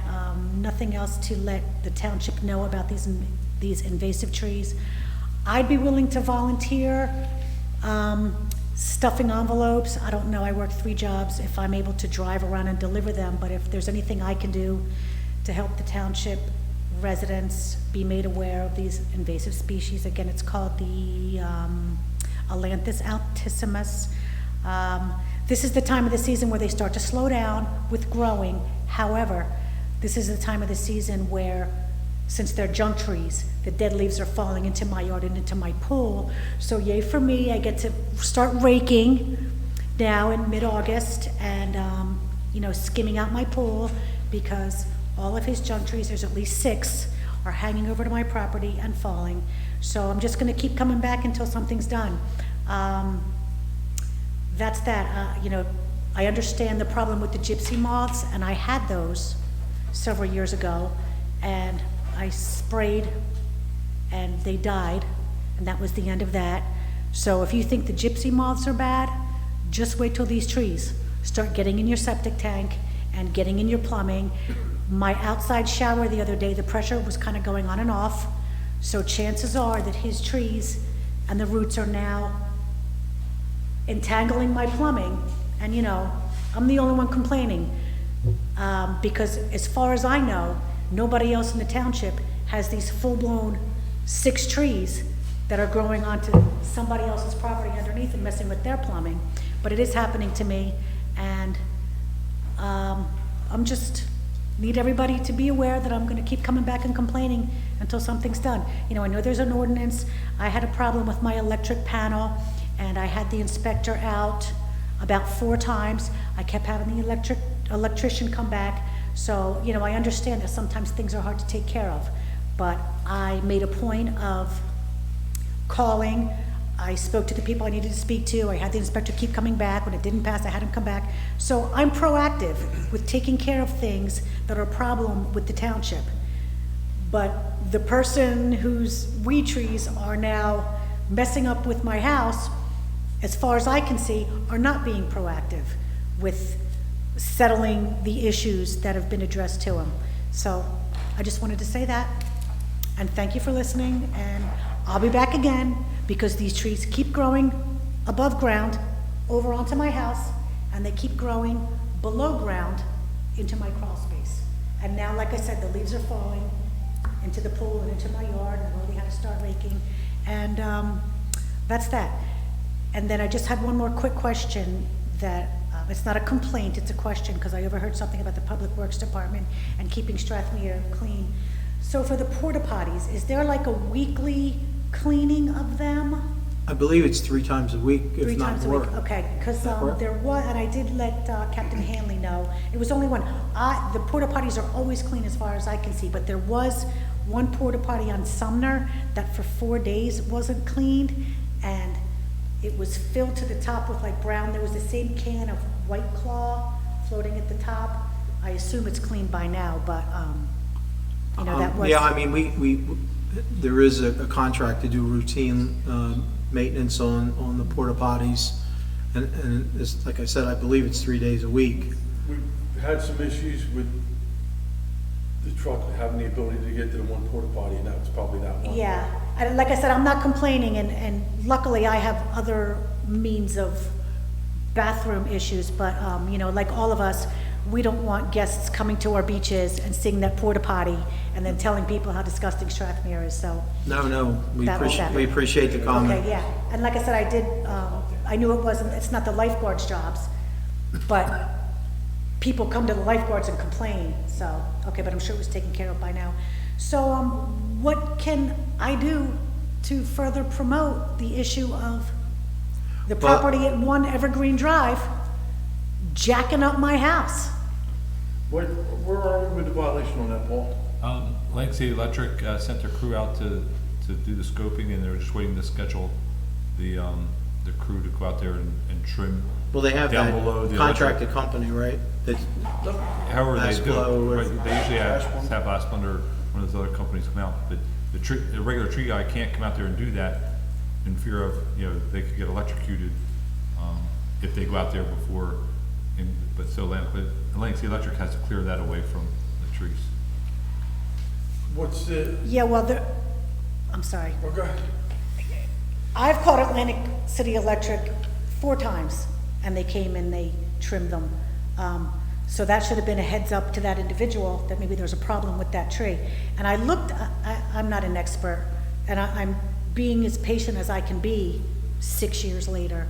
nothing else to let the township know about these invasive trees. I'd be willing to volunteer stuffing envelopes. I don't know, I work 3 jobs, if I'm able to drive around and deliver them, but if there's anything I can do to help the township residents be made aware of these invasive species. Again, it's called the Atlantis altissimus. This is the time of the season where they start to slow down with growing. However, this is the time of the season where, since they're junk trees, the dead leaves are falling into my yard and into my pool. So yay for me, I get to start raking now in mid-August and, you know, skimming out my pool, because all of his junk trees, there's at least 6, are hanging over to my property and falling. So I'm just gonna keep coming back until something's done. That's that. You know, I understand the problem with the gypsy moths, and I had those several years ago, and I sprayed and they died, and that was the end of that. So if you think the gypsy moths are bad, just wait till these trees start getting in your septic tank and getting in your plumbing. My outside shower the other day, the pressure was kind of going on and off, so chances are that his trees and the roots are now entangling my plumbing, and you know, I'm the only one complaining, because as far as I know, nobody else in the township has these full-blown 6 trees that are growing onto somebody else's property underneath and messing with their plumbing. But it is happening to me, and I'm just need everybody to be aware that I'm going to keep coming back and complaining until something's done. You know, I know there's an ordinance. I had a problem with my electric panel, and I had the inspector out about 4 times. I kept having the electrician come back. So, you know, I understand that sometimes things are hard to take care of, but I made a point of calling. I spoke to the people I needed to speak to. I had the inspector keep coming back. When it didn't pass, I had him come back. So I'm proactive with taking care of things that are a problem with the township. But the person whose weed trees are now messing up with my house, as far as I can see, are not being proactive with settling the issues that have been addressed to him. So I just wanted to say that, and thank you for listening, and I'll be back again, because these trees keep growing above ground over onto my house, and they keep growing below ground into my crawl space. And now, like I said, the leaves are falling into the pool and into my yard, and I already had to start raking, and that's that. And then I just had one more quick question that, it's not a complaint, it's a question, because I overheard something about the Public Works Department and keeping Strathmere clean. So for the porta potties, is there like a weekly cleaning of them? I believe it's 3 times a week, if 3 not times a more. week, okay, because Correct. there was, and I did let Captain Hanley know, it was only one. The porta potties are always clean as far as I can see, but there was one porta potty on Sumner that for 4 days wasn't cleaned, and it was filled to the top with like brown. There was the same can of White Claw floating at the top. I assume it's clean by now, but you know, that was. Yeah, I mean, there is a contract to do routine maintenance on the porta potties. And it's, like I said, I believe it's 3 days a week. We've had some issues with the truck having the ability to get to the one porta potty, and that was probably that one. Yeah, and like I said, I'm not complaining, and luckily I have other means of bathroom issues, but, you know, like all of us, we don't want guests coming to our beaches and seeing that porta potty and then telling people how disgusting Strathmere is, so. No, we That was that. appreciate the comment. Okay, yeah, and like I said, I knew it's not the lifeguards' jobs, but people come to the lifeguards and complain, so, okay, but I'm sure it was taken care of by now. So, what can I do to further promote the issue of the Well- property at 1 Evergreen Drive jacking up my house? Where are we with the violation on that, Paul? Atlanticate Electric sent their crew out to do the scoping, and they're just waiting to schedule the crew to go out there and trim. Well, they have down that below the contracted company, right? That- However they do Asplo or- it, right, they usually have Asplo or one of those other companies come out, but the regular tree guy can't come out there and do that in fear of, you know, they could get electrocuted, if they go out there before, but so Atlanticate Electric has to clear that away from the trees. What's the, Yeah, well, I'm sorry. okay, I've called Atlantic City Electric 4 times, and they came and they trimmed them. So that should have been a heads up to that individual that maybe there's a problem with that tree. And I looked, I'm not an expert, and I'm being as patient as I can be 6 years later.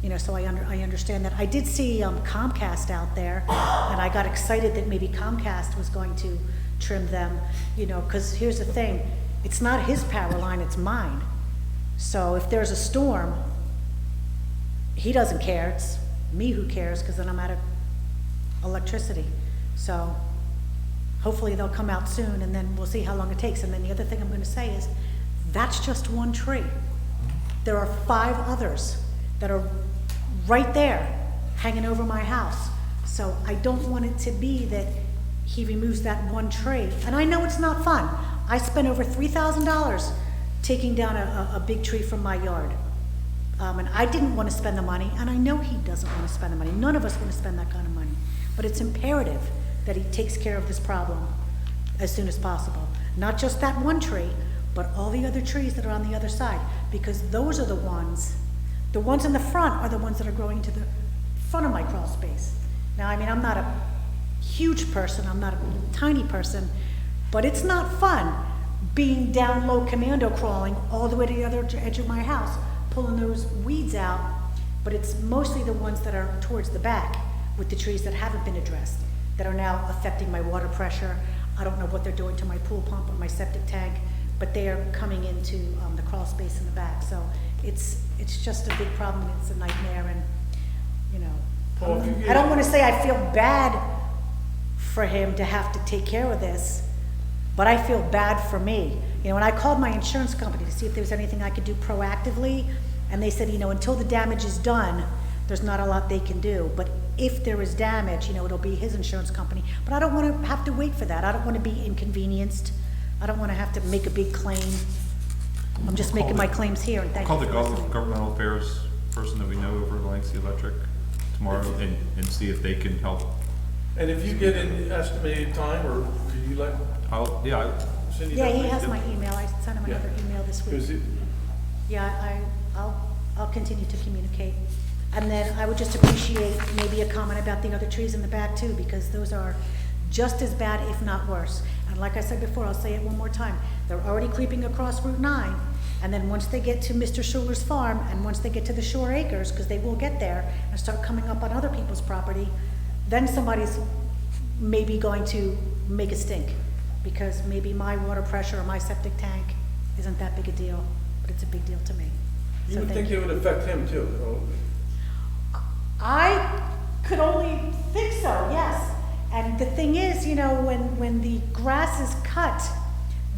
You know, so I understand that. I did see Comcast out there, and I got excited that maybe Comcast was going to trim them, you know, because here's the thing, it's not his power line, it's mine. So if there's a storm, he doesn't care, it's me who cares, because then I'm out of electricity. So hopefully they'll come out soon, and then we'll see how long it takes. And then the other thing I'm going to say is, that's just one tree. There are 5 others that are right there, hanging over my house. So I don't want it to be that he removes that one tree. And I know it's not fun. I spent over $3,000 taking down a big tree from my yard. And I didn't want to spend the money, and I know he doesn't want to spend the money. None of us want to spend that kind of money. But it's imperative that he takes care of this problem as soon as possible. Not just that one tree, but all the other trees that are on the other side, because those are the ones in the front are the ones that are growing to the front of my crawl space. Now, I mean, I'm not a huge person, I'm not a tiny person, but it's not fun being down low commando crawling all the way to the other edge of my house, pulling those weeds out, but it's mostly the ones that are towards the back with the trees that haven't been addressed, that are now affecting my water pressure. I don't know what they're doing to my pool pump or my septic tank, but they are coming into the crawl space in the back. So it's just a big problem, it's a nightmare, and, you know, Well, if you get- I don't want to say I feel bad for him to have to take care of this, but I feel bad for me. You know, when I called my insurance company to see if there was anything I could do proactively, and they said, you know, until the damage is done, there's not a lot they can do. But if there is damage, you know, it'll be his insurance company. But I don't want to have to wait for that. I don't want to be inconvenienced. I don't want to have to make a big claim. I'm just making my claims here, and thank you Call the for listening. governmental affairs person that we know over at Atlanticate Electric tomorrow and see if they can help. and if you get an estimated time, or can you let Cindy know? Yeah, he has my email. I sent him Yeah. another email this week. Because it, Yeah, I'll continue to communicate. And then I would just appreciate maybe a comment about the other trees in the back too, because those are just as bad, if not worse. And like I said before, I'll say it one more time, they're already creeping across Route 9, and then once they get to Mr. Schuler's farm, and once they get to the Shore Acres, because they will get there, and start coming up on other people's property, then somebody's maybe going to make a stink, because maybe my water pressure or my septic tank isn't that big a deal, but it's a big deal to me. you So would thank think it would affect him too. I could only think so, yes. And the thing is, you know, when the grass is cut,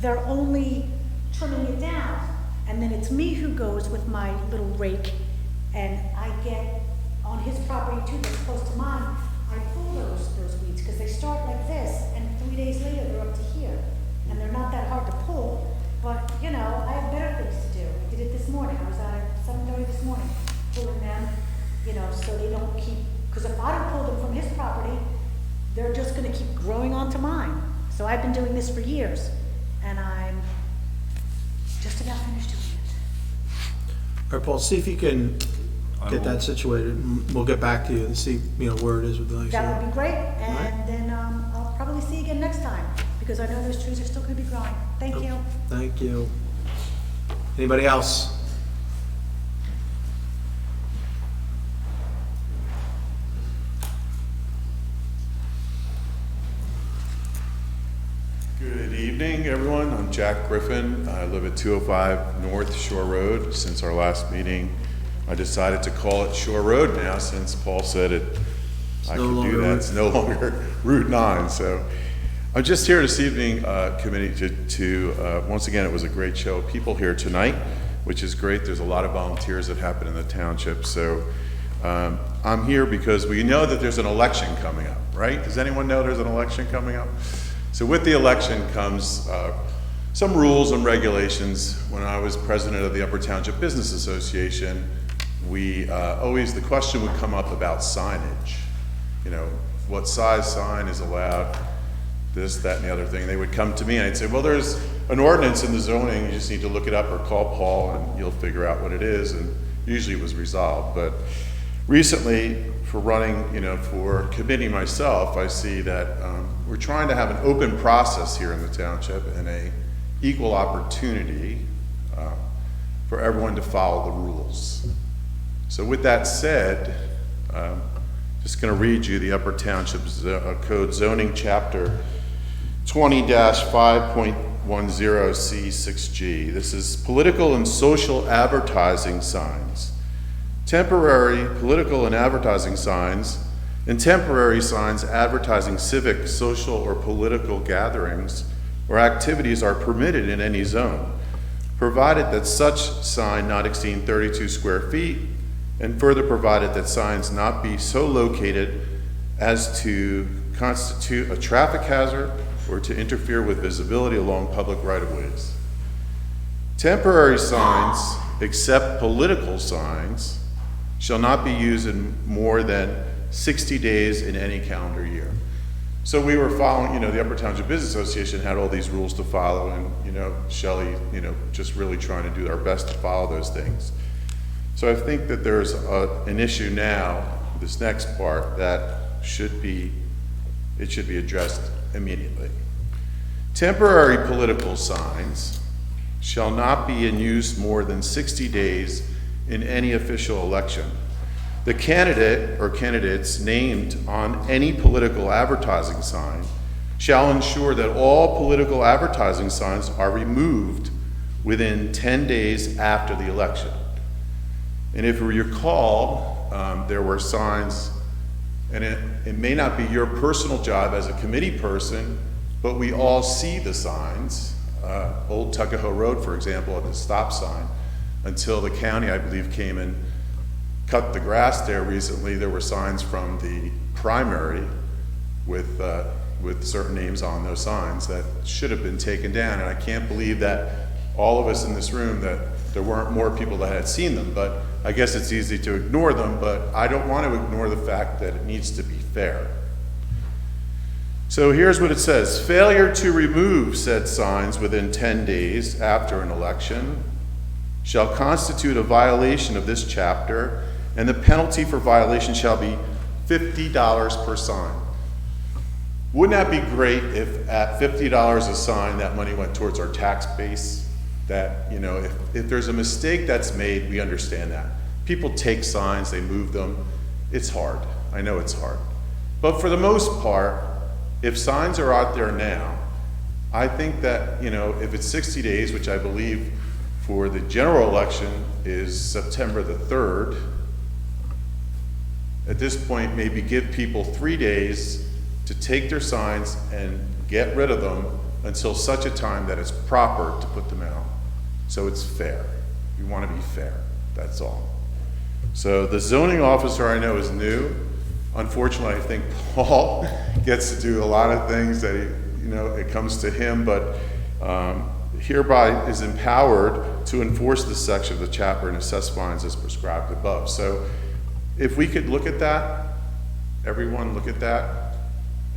they're only trimming it down. And then it's me who goes with my little rake, and I get on his property too, that's close to mine, I pull those weeds, because they start like this, and 3 days later, they're up to here. and they're not that hard to pull, but, you know, I have better things to do. I did it this morning, I was out at 7:30 this morning, pulling them, you know, so they don't keep, because if I don't pull them from his property, they're just gonna keep growing onto mine. So I've been doing this for years, and I'm just about finished doing it. All right, Paul, see if you can get that situated, and we'll get back to you and see, you know, where it is with the. That would be great, Alright. and then, I'll probably see you again next time, because I know those trees are still gonna be growing. Thank you. Thank you. Anybody else? Good evening, everyone. I'm Jack Griffin. I live at 205 North Shore Road. Since our last meeting, I decided to call it Shore Road now, since Paul said it. I no could do longer that. Route- It's no longer Route 9. So I'm just here this evening, committee, to once again, it was a great show of people here tonight, which is great. There's a lot of volunteers that happen in the township. So I'm here because we know that there's an election coming up, right? Does anyone know there's an election coming up? So with the election comes some rules and regulations. When I was president of the Upper Township Business Association, we always, the question would come up about signage. You know, what size sign is allowed, this, that, and the other thing. They would come to me and I'd say, well, there's an ordinance in the zoning, you just need to look it up or call Paul and you'll figure out what it is. And usually it was resolved. But recently, for running, you know, for committee myself, I see that we're trying to have an open process here in the township and a equal opportunity for everyone to follow the rules. So with that said, just going to read you the Upper Township Code Zoning Chapter 20-5.10C6G. This is political and social advertising signs. Temporary political and advertising signs and temporary signs advertising civic, social, or political gatherings or activities are permitted in any zone, provided that such sign not exceed 32 square feet, and further provided that signs not be so located as to constitute a traffic hazard or to interfere with visibility along public right-of-ways. Temporary signs, except political signs, shall not be used in more than 60 days in any calendar year. So we were following, you know, the Upper Township Business Association had all these rules to follow, and, you know, Shelley, you know, just really trying to do our best to follow those things. So I think that there's an issue now, this next part, that should be addressed immediately. Temporary political signs shall not be in use more than 60 days in any official election. The candidate or candidates named on any political advertising sign shall ensure that all political advertising signs are removed within 10 days after the election. And if you recall, there were signs, and it may not be your personal job as a committee person, but we all see the signs. Old Tuckahoe Road, for example, at the stop sign, until the county, I believe, came and cut the grass there recently, there were signs from the primary with certain names on those signs that should have been taken down. And I can't believe that all of us in this room, that there weren't more people that had seen them, but I guess it's easy to ignore them, but I don't want to ignore the fact that it needs to be fair. So here's what it says. Failure to remove said signs within 10 days after an election shall constitute a violation of this chapter, and the penalty for violation shall be $50 per sign. Wouldn't that be great if at $50 a sign, that money went towards our tax base? That, you know, if there's a mistake that's made, we understand that. People take signs, they move them. It's hard. I know it's hard. But for the most part, if signs are out there now, I think that, you know, if it's 60 days, which I believe for the general election is September the 3rd, at this point, maybe give people 3 days to take their signs and get rid of them until such a time that it's proper to put them out. So it's fair. We want to be fair, that's all. So the zoning officer I know is new. Unfortunately, I think Paul gets to do a lot of things that he, you know, it comes to him, but hereby is empowered to enforce this section of the chapter and assess fines as prescribed above. So if we could look at that, everyone look at that,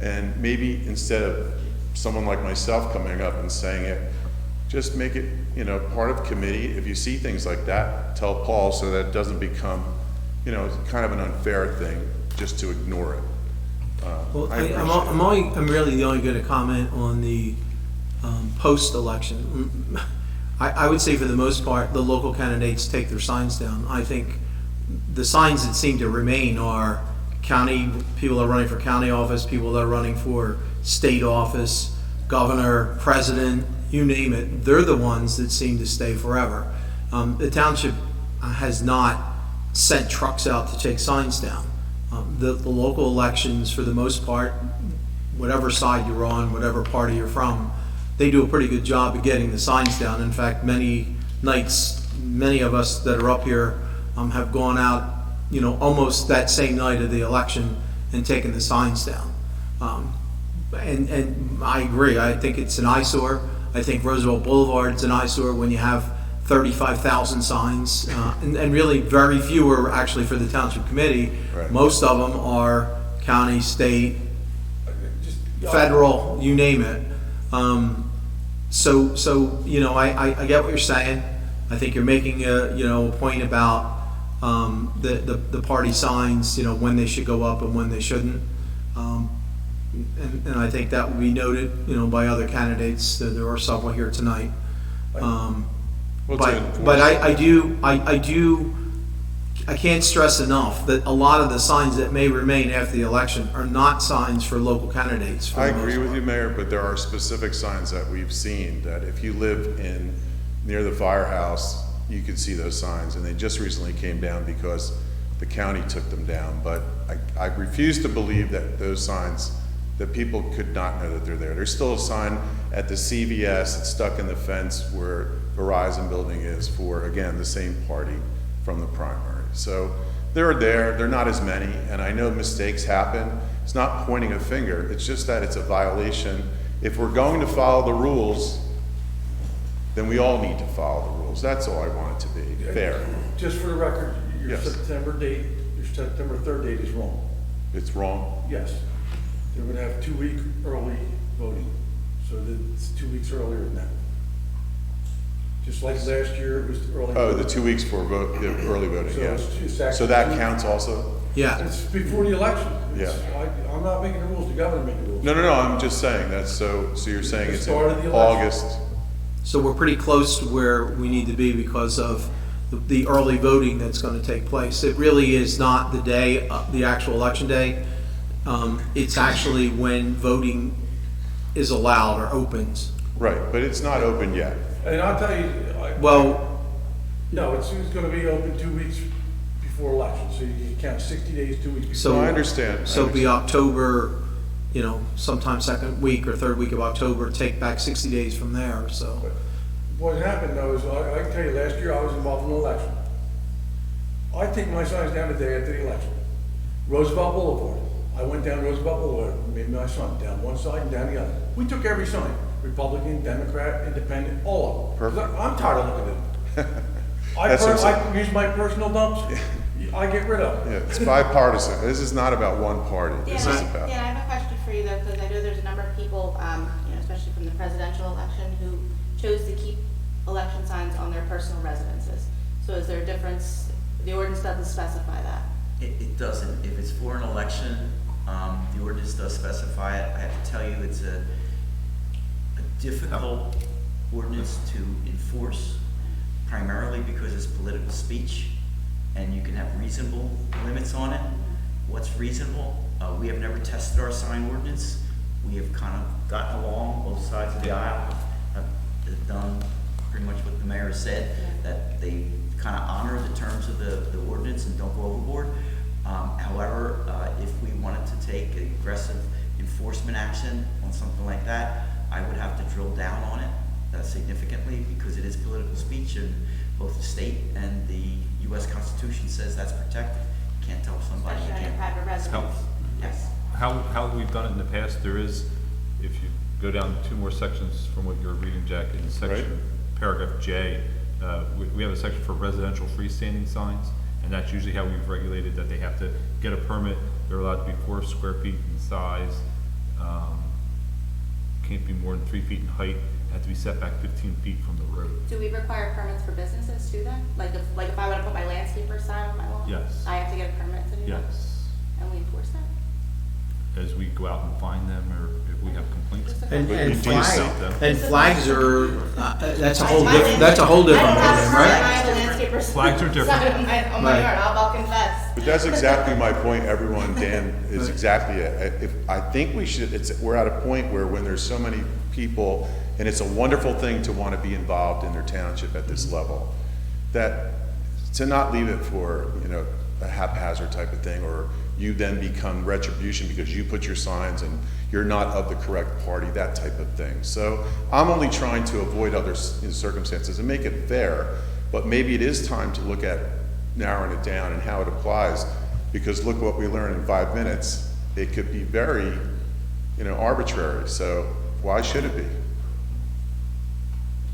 and maybe instead of someone like myself coming up and saying it, just make it, you know, part of committee. If you see things like that, tell Paul so that it doesn't become, you know, kind of an unfair thing just to ignore it. Well, I appreciate I'm really only going to comment on the post-election. I would say for the most part, the local candidates take their signs down. I think the signs that seem to remain are county, people that are running for county office, people that are running for state office, governor, president, you name it. They're the ones that seem to stay forever. The township has not sent trucks out to take signs down. The local elections, for the most part, whatever side you're on, whatever party you're from, they do a pretty good job of getting the signs down. In fact, many nights, many of us that are up here have gone out, you know, almost that same night of the election and taken the signs down. And I agree. I think it's an eyesore. I think Roosevelt Boulevard's an eyesore when you have 35,000 signs, and really very few are actually for the township committee. Right. Most of them are county, state, federal, you name it. So you know, I get what you're saying. I think you're making a point about the party signs, you know, when they should go up and when they shouldn't. And I think that will be noted, you know, by other candidates. There are several here tonight. But I can't stress enough that a lot of the signs that may remain after the election are not signs for local candidates. I agree with you, Mayor, but there are specific signs that we've seen that if you live near the firehouse, you can see those signs, and they just recently came down because the county took them down. But I refuse to believe that those signs, that people could not know that they're there. There's still a sign at the CVS, it's stuck in the fence where Verizon building is for, again, the same party from the primary. So they're there, they're not as many, and I know mistakes happen. It's not pointing a finger, it's just that it's a violation. If we're going to follow the rules, then we all need to follow the rules. That's all I want it to be, fair. Just for the record, your Yes. September 3rd date is wrong. It's wrong. Yes. They're gonna have 2-week early voting, so it's 2 weeks earlier than that. Just like last year, it was early. Oh, the 2 weeks for the early voting, So yeah. it's actually So that 2 counts also? Yeah. It's before the election. Yeah. I'm not making the rules, the governor making the rules. No, I'm just saying, that's so you're saying The it's in start of the election. August. So we're pretty close to where we need to be because of the early voting that's going to take place. It really is not the day, the actual election day. It's actually when voting is allowed or opens. Right, but it's not open yet. And I'll tell you, Well, no, it's gonna be open 2 weeks before election, so you can count 60 days, 2 weeks before. so No, I understand. So it'll be October, you know, sometime second week or third week of October, take back 60 days from there, so. What happened though is, I can tell you, last year I was involved in an election. I take my signs down the day after the election. Roosevelt Boulevard. I went down Roosevelt Boulevard, made my sign down one side and down the other. We took every sign, Republican, Democrat, Independent, all of them. 'Cause I'm tired of looking at them. That's what I'm saying. I use my personal dumps, I get rid of them. Yeah, it's bipartisan. This is not about one party. This is Dan, about. I have a question for you though, because I know there's a number of people, you know, especially from the presidential election, who chose to keep election signs on their personal residences. So is there a difference? The ordinance doesn't specify that. It doesn't. If it's for an election, the ordinance does specify it. I have to tell you, it's a difficult ordinance to enforce, primarily because it's political speech, and you can have reasonable limits on it. What's reasonable? We have never tested our sign ordinance. We have kind of gotten along, both sides of the aisle have done pretty much what the mayor said, that they kind of honor the terms of the ordinance and don't go overboard. However, if we wanted to take aggressive enforcement action on something like that, I would have to drill down on it significantly, because it is political speech, and both the state and the U.S. Constitution says that's protected. You can't tell somebody you Especially on your can't. private residence. Yes. How we've done it in the past, there is, if you go down 2 more sections from what you're reading, Jack, in section, paragraph J. We have a section for residential freestanding signs, and that's usually how we've regulated that they have to get a permit. They're allowed to be 4 square feet in size, can't be more than 3 feet in height, have to be set back 15 feet from the road. Do we require permits for businesses too then? Like if I were to put my landscaper sign on my lawn? Yes. I have to get a permit to do that? Yes, And we enforce that? as we go out and find them, or if we have complaints. And But you do say- flags are, that's a whole different, that's a whole different I don't have a ballgame, permit, I right? have a landscaper Flags are different. sign on my Right. yard, I'll confess. But that's exactly my point, everyone, Dan, is exactly it. If, I think we should, we're at a point where when there's so many people, and it's a wonderful thing to want to be involved in their township at this level, that to not leave it for, a haphazard type of thing, or you then become retribution because you put your signs and you're not of the correct party, that type of thing. So I'm only trying to avoid other circumstances and make it fair, but maybe it is time to look at narrowing it down and how it applies, because look what we learned in 5 minutes. It could be very, arbitrary, so why should it be?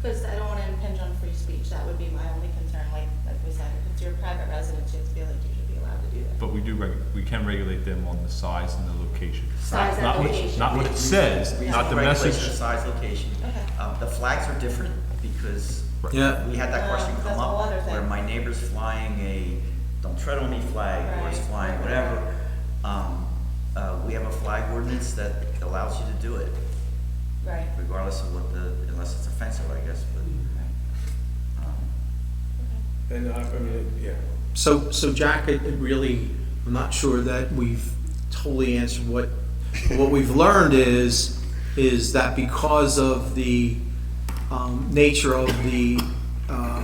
Because I don't want to impinge on free speech, that would be my only concern, like we said, if it's your private residence, you feel like you should be allowed to do that. But we can regulate them on the size and the location. Size and Not what- location. Not what it says, not the Regulation, message. size, location. Okay. The flags are different because Yeah. we had that question That's come a whole up other thing. where my neighbor's flying a "Don't tread on me" flag, or is Right. flying whatever. We have a flag ordinance that allows you to do it, Right. regardless of unless it's offensive, I guess, but. And yeah. So Jack, it really, I'm not sure that we've totally answered what we've learned is that because of the nature of the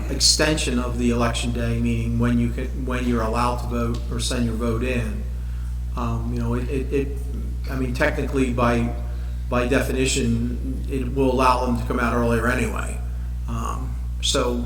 extension of the election day, meaning when you're allowed to vote or send your vote in, technically by definition, it will allow them to come out earlier anyway. So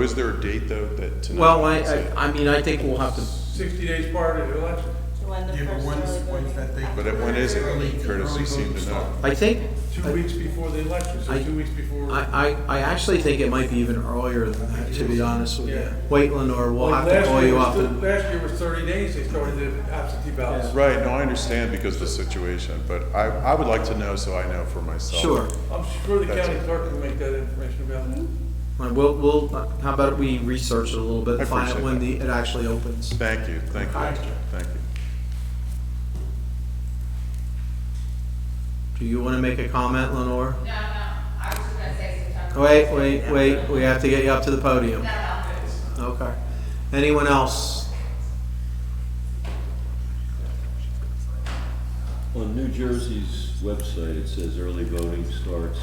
is there a date though that tonight? Well, I think we'll have to, 60 days prior to the election. So when the first early voting. But when is it? Curtis, you seem to know. I think, 2 weeks before the election, so 2 weeks before. I actually think it might be even earlier than that, to be honest with you. Yeah. Waitland, or we'll Like have to call you up. Last year was 30 days, they started the absentee ballots. Right, no, I understand because of the situation, but I would like to know so I know for myself. Sure. I'm sure the That's county it. clerk can make that information available. We'll, how about we research it a little bit I and find out appreciate when it actually opens. Thank you, Okay. thank you. Do you want to make a comment, Lenore? No, I was just gonna say September. Wait, we have to get you up to the podium. No. Okay. Anyone else? On New Jersey's website, it says early voting starts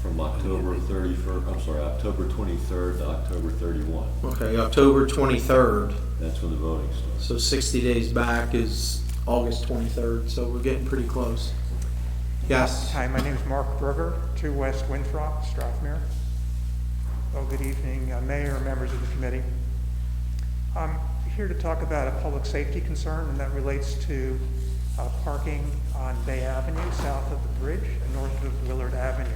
from October 23rd to October 31. Okay, October 23rd, That's when the voting starts. so 60 days back is August 23rd, so we're getting pretty close. Yes? Hi, my name is Mark Berger, 2 West Winthrop, Strathmere. Well, good evening, Mayor, members of the committee. I'm here to talk about a public safety concern, and that relates to parking on Bay Avenue, south of the bridge, and north of Willard Avenue,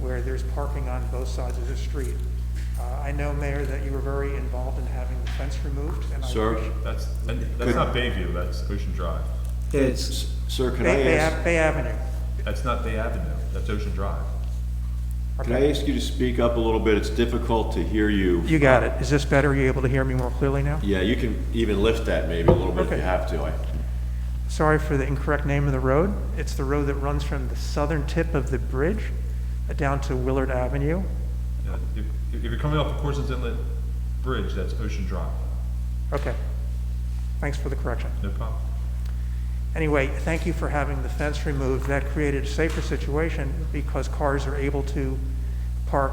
where there's parking on both sides of the street. I know, Mayor, that you were very involved in having the fence removed, and I Sir? wish... That's not Bayview, that's Ocean Drive. It's, Sir, can I ask? Bay Avenue. That's not Bay Avenue, that's Ocean Drive. Can I ask you to speak up a little bit? It's difficult to hear you. You got it. Is this better? Are you able to hear me more clearly now? Yeah, you can even lift that maybe a little bit if Okay. you have to. Sorry for the incorrect name of the road. It's the road that runs from the southern tip of the bridge down to Willard Avenue. Yeah, if you're coming off the Corson's Inlet Bridge, that's Ocean Drive. Okay. Thanks for the correction. No problem. Anyway, thank you for having the fence removed. That created a safer situation because cars are able to park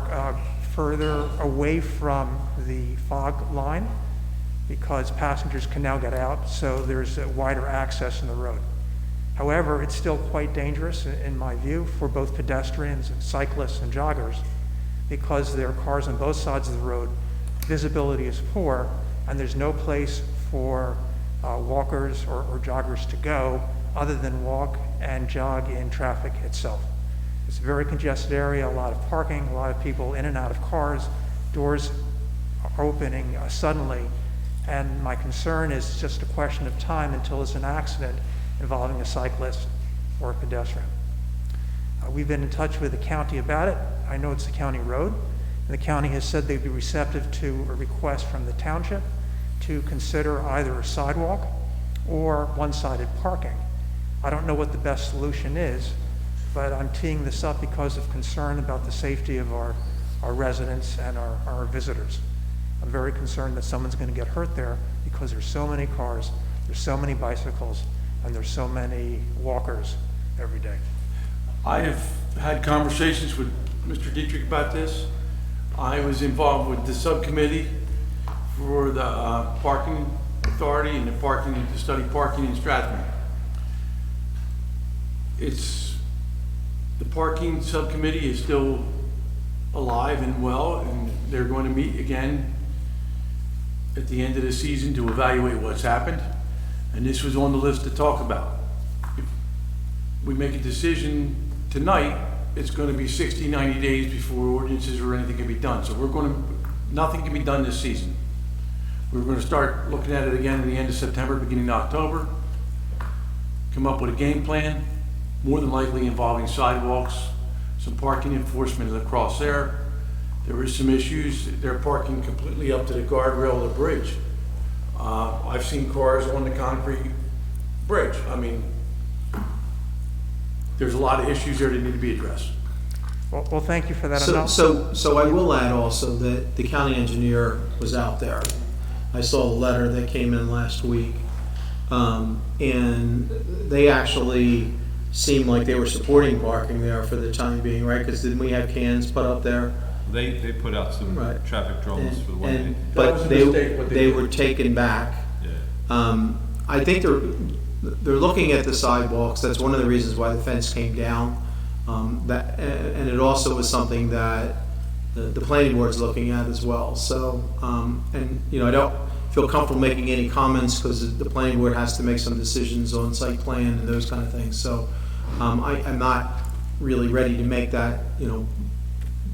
further away from the fog line because passengers can now get out, so there's a wider access in the road. However, it's still quite dangerous, in my view, for both pedestrians, cyclists, and joggers because there are cars on both sides of the road. Visibility is poor, and there's no place for walkers or joggers to go other than walk and jog in traffic itself. It's a very congested area, a lot of parking, a lot of people in and out of cars, doors are opening suddenly, and my concern is just a question of time until there's an accident involving a cyclist or a pedestrian. We've been in touch with the county about it. I know it's a county road, and the county has said they'd be receptive to a request from the township to consider either a sidewalk or one-sided parking. I don't know what the best solution is, but I'm teeing this up because of concern about the safety of our residents and our visitors. I'm very concerned that someone's going to get hurt there because there's so many cars, there's so many bicycles, and there's so many walkers every day. I have had conversations with Mr. Dietrich about this. I was involved with the subcommittee for the parking authority and to study parking in Strathmore. The parking subcommittee is still alive and well, and they're going to meet again at the end of the season to evaluate what's happened. And this was on the list to talk about. If we make a decision tonight, it's going to be 60, 90 days before ordinances or anything can be done. So nothing can be done this season. We're going to start looking at it again at the end of September, beginning of October, come up with a game plan, more than likely involving sidewalks, some parking enforcement across there. There is some issues. They're parking completely up to the guardrail of the bridge. I've seen cars on the concrete bridge. I mean, there's a lot of issues there that need to be addressed. Well, thank you for that. So I will add also that the county engineer was out there. I saw the letter that came in last week. And they actually seemed like they were supporting parking there for the time being, right? Because didn't we have cans put up there? They put out some Right. traffic drones for the one day. That was But a mistake, what they they did. were taken back. Yeah. I think they're looking at the sidewalks. That's one of the reasons why the fence came down. And it also was something that the planning board's looking at as well. So, and I don't feel comfortable making any comments because the planning board has to make some decisions on site plan and those kind of things. So, I'm not really ready to make that,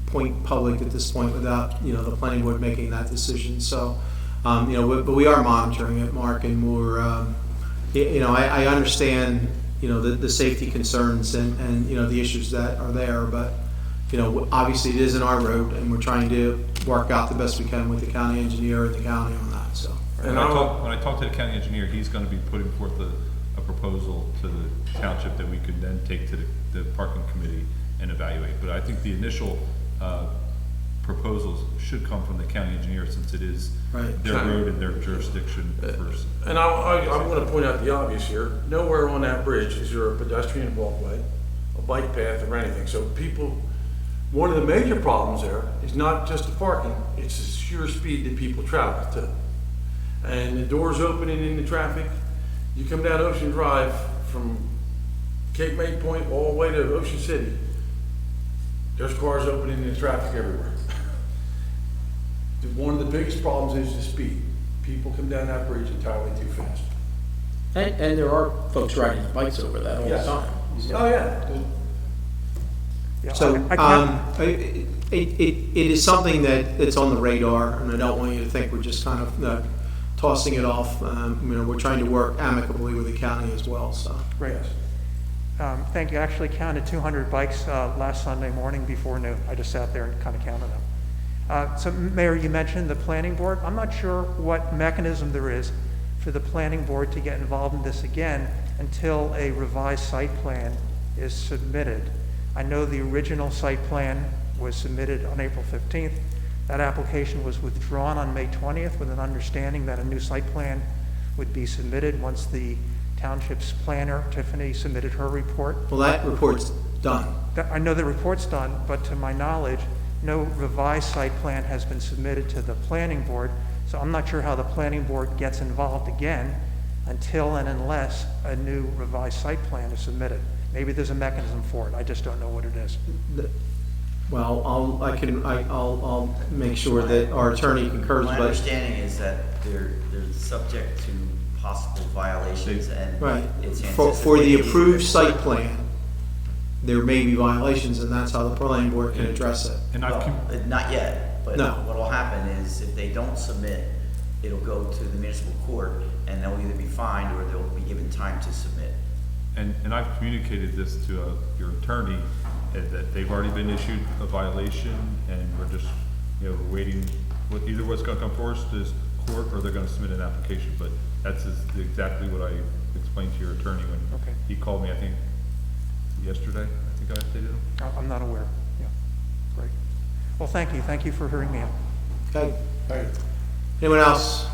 point public at this point without, the planning board making that decision. So, but we are monitoring it, Mark, and we're, I understand, the safety concerns and the issues that are there, but, obviously it isn't our road and we're trying to work out the best we can with the county engineer and the county on that, so. When I talk to the county engineer, he's gonna be putting forth a proposal to the township that we could then take to the parking committee and evaluate. But I think the initial proposals should come from the county engineer since it is Right. their road and their jurisdiction first. And I'm going to point out the obvious here. Nowhere on that bridge is there a pedestrian walkway, a bike path, or anything. So one of the major problems there is not just the parking, it's the sheer speed that people travel to. And the doors opening into traffic. You come down Ocean Drive from Cape May Point all the way to Ocean City. There's cars opening into traffic everywhere. One of the biggest problems is the speed. People come down that bridge entirely too fast. And there are folks riding bikes over that all the Yes. time. Oh, yeah. Yeah, So, I can't- it is something that's on the radar, and I don't want you to think we're just kind of tossing it off. We're trying to work amicably with the county as well, so. Great. Thank you. I actually counted 200 bikes last Sunday morning before noon. I just sat there and kind of counted them. So, Mayor, you mentioned the planning board. I'm not sure what mechanism there is for the planning board to get involved in this again until a revised site plan is submitted. I know the original site plan was submitted on April 15th. That application was withdrawn on May 20th with an understanding that a new site plan would be submitted once the township's planner, Tiffany, submitted her report. Well, that report's done. I know the report's done, but to my knowledge, no revised site plan has been submitted to the planning board. So I'm not sure how the planning board gets involved again until and unless a new revised site plan is submitted. Maybe there's a mechanism for it. I just don't know what it is. Well, I'll make sure that our attorney concurs, My but understanding is that they're subject to possible violations and Right. it's For the anticipated- approved site plan, there may be violations, and that's how the planning board can address it. And Well, I've, not yet, but No. what'll happen is if they don't submit, it'll go to the municipal court and they'll either be fined or they'll be given time to submit. and I've communicated this to your attorney, that they've already been issued a violation, and we're just, we're waiting, either what's gonna come first is court, or they're gonna submit an application, but that's exactly what I explained to your attorney when Okay. he called me, I think, yesterday, I think I updated him. I'm not aware, yeah, great. Well, thank you for hearing me out. Okay, Hey, anyone else?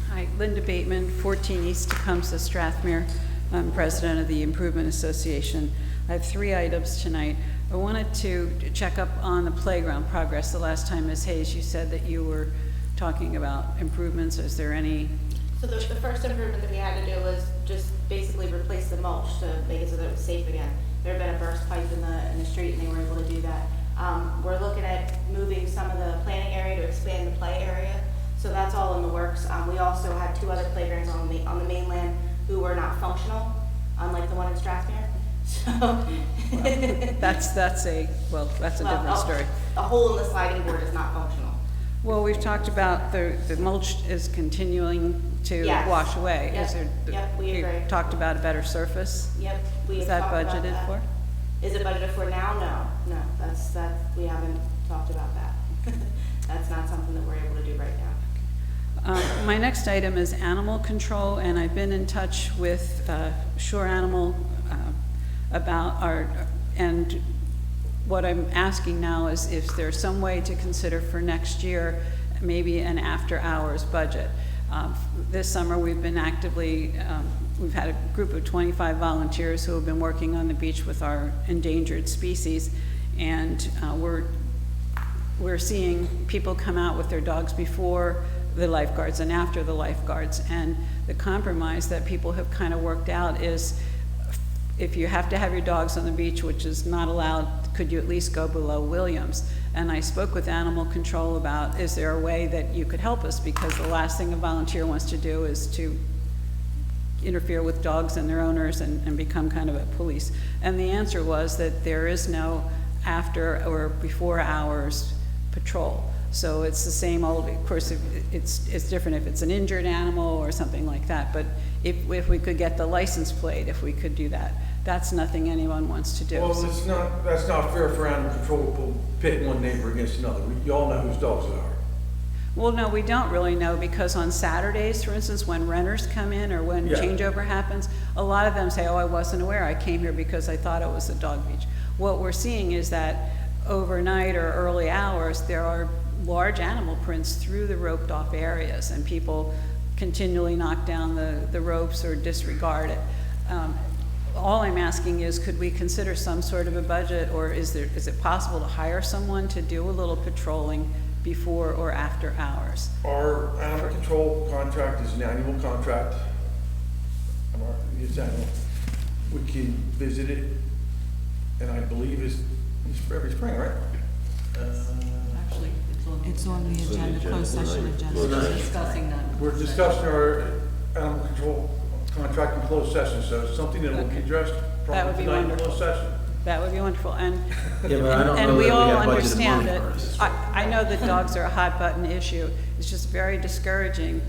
Hi, Linda Bateman, 14 East Tecumseh, Strathmere. I'm president of the Improvement Association. I have 3 items tonight. I wanted to check up on the playground progress. The last time, Ms. Hayes, you said that you were talking about improvements. Is there any? So the first improvement that we had to do was just basically replace the mulch to make it so that it was safe again. There had been a burst pipe in the street and they were able to do that. We're looking at moving some of the planting area to expand the play area. So that's all in the works. We also had 2 other playgrounds on the mainland who were not functional, unlike the one in Strathmere. So That's a different story. A hole in the sliding board is not functional. Well, we've talked about the mulch is continuing to Yes. wash away. Yep. Is there? Yep, we agree. You talked about a better surface. Yep, we Is have that talked about budgeted that. for? Is it budgeted for now? No, we haven't talked about that. That's not something that we're able to do right now. My next item is animal control, and I've been in touch with Shore Animal about and what I'm asking now is if there's some way to consider for next year, maybe an after-hours budget. This summer, we've been actively, we've had a group of 25 volunteers who have been working on the beach with our endangered species, and we're seeing people come out with their dogs before the lifeguards and after the lifeguards, and the compromise that people have kind of worked out is if you have to have your dogs on the beach, which is not allowed, could you at least go below Williams? And I spoke with animal control about, is there a way that you could help us? Because the last thing a volunteer wants to do is to interfere with dogs and their owners and become kind of a police. And the answer was that there is no after or before hours patrol. So it's the same old, of course, it's different if it's an injured animal or something like that, but if we could get the license plate, if we could do that, that's nothing anyone wants to do. well, So- that's not fair for animal control to pit one neighbor against another. You all know whose dogs they are. Well, no, we don't really know, because on Saturdays, for instance, when renters come in or when Yeah. changeover happens, a lot of them say, oh, I wasn't aware, I came here because I thought it was a dog beach. What we're seeing is that overnight or early hours, there are large animal prints through the roped off areas, and people continually knock down the ropes or disregard it. All I'm asking is, could we consider some sort of a budget, or is it possible to hire someone to do a little patrolling before or after hours? Our animal control contract is an annual contract. It's annual. We can visit it, and I believe it's for every spring, right? Actually, It's on the agenda, closed session agenda. discussing that. We're discussing our animal control contract in closed session, so it's something that will be addressed That would probably be tonight in wonderful. closed session. That would be wonderful, and, Yeah, but I don't and know we that we all have budgeted understand money that, for this. I know that dogs are a hot button issue. It's just very discouraging,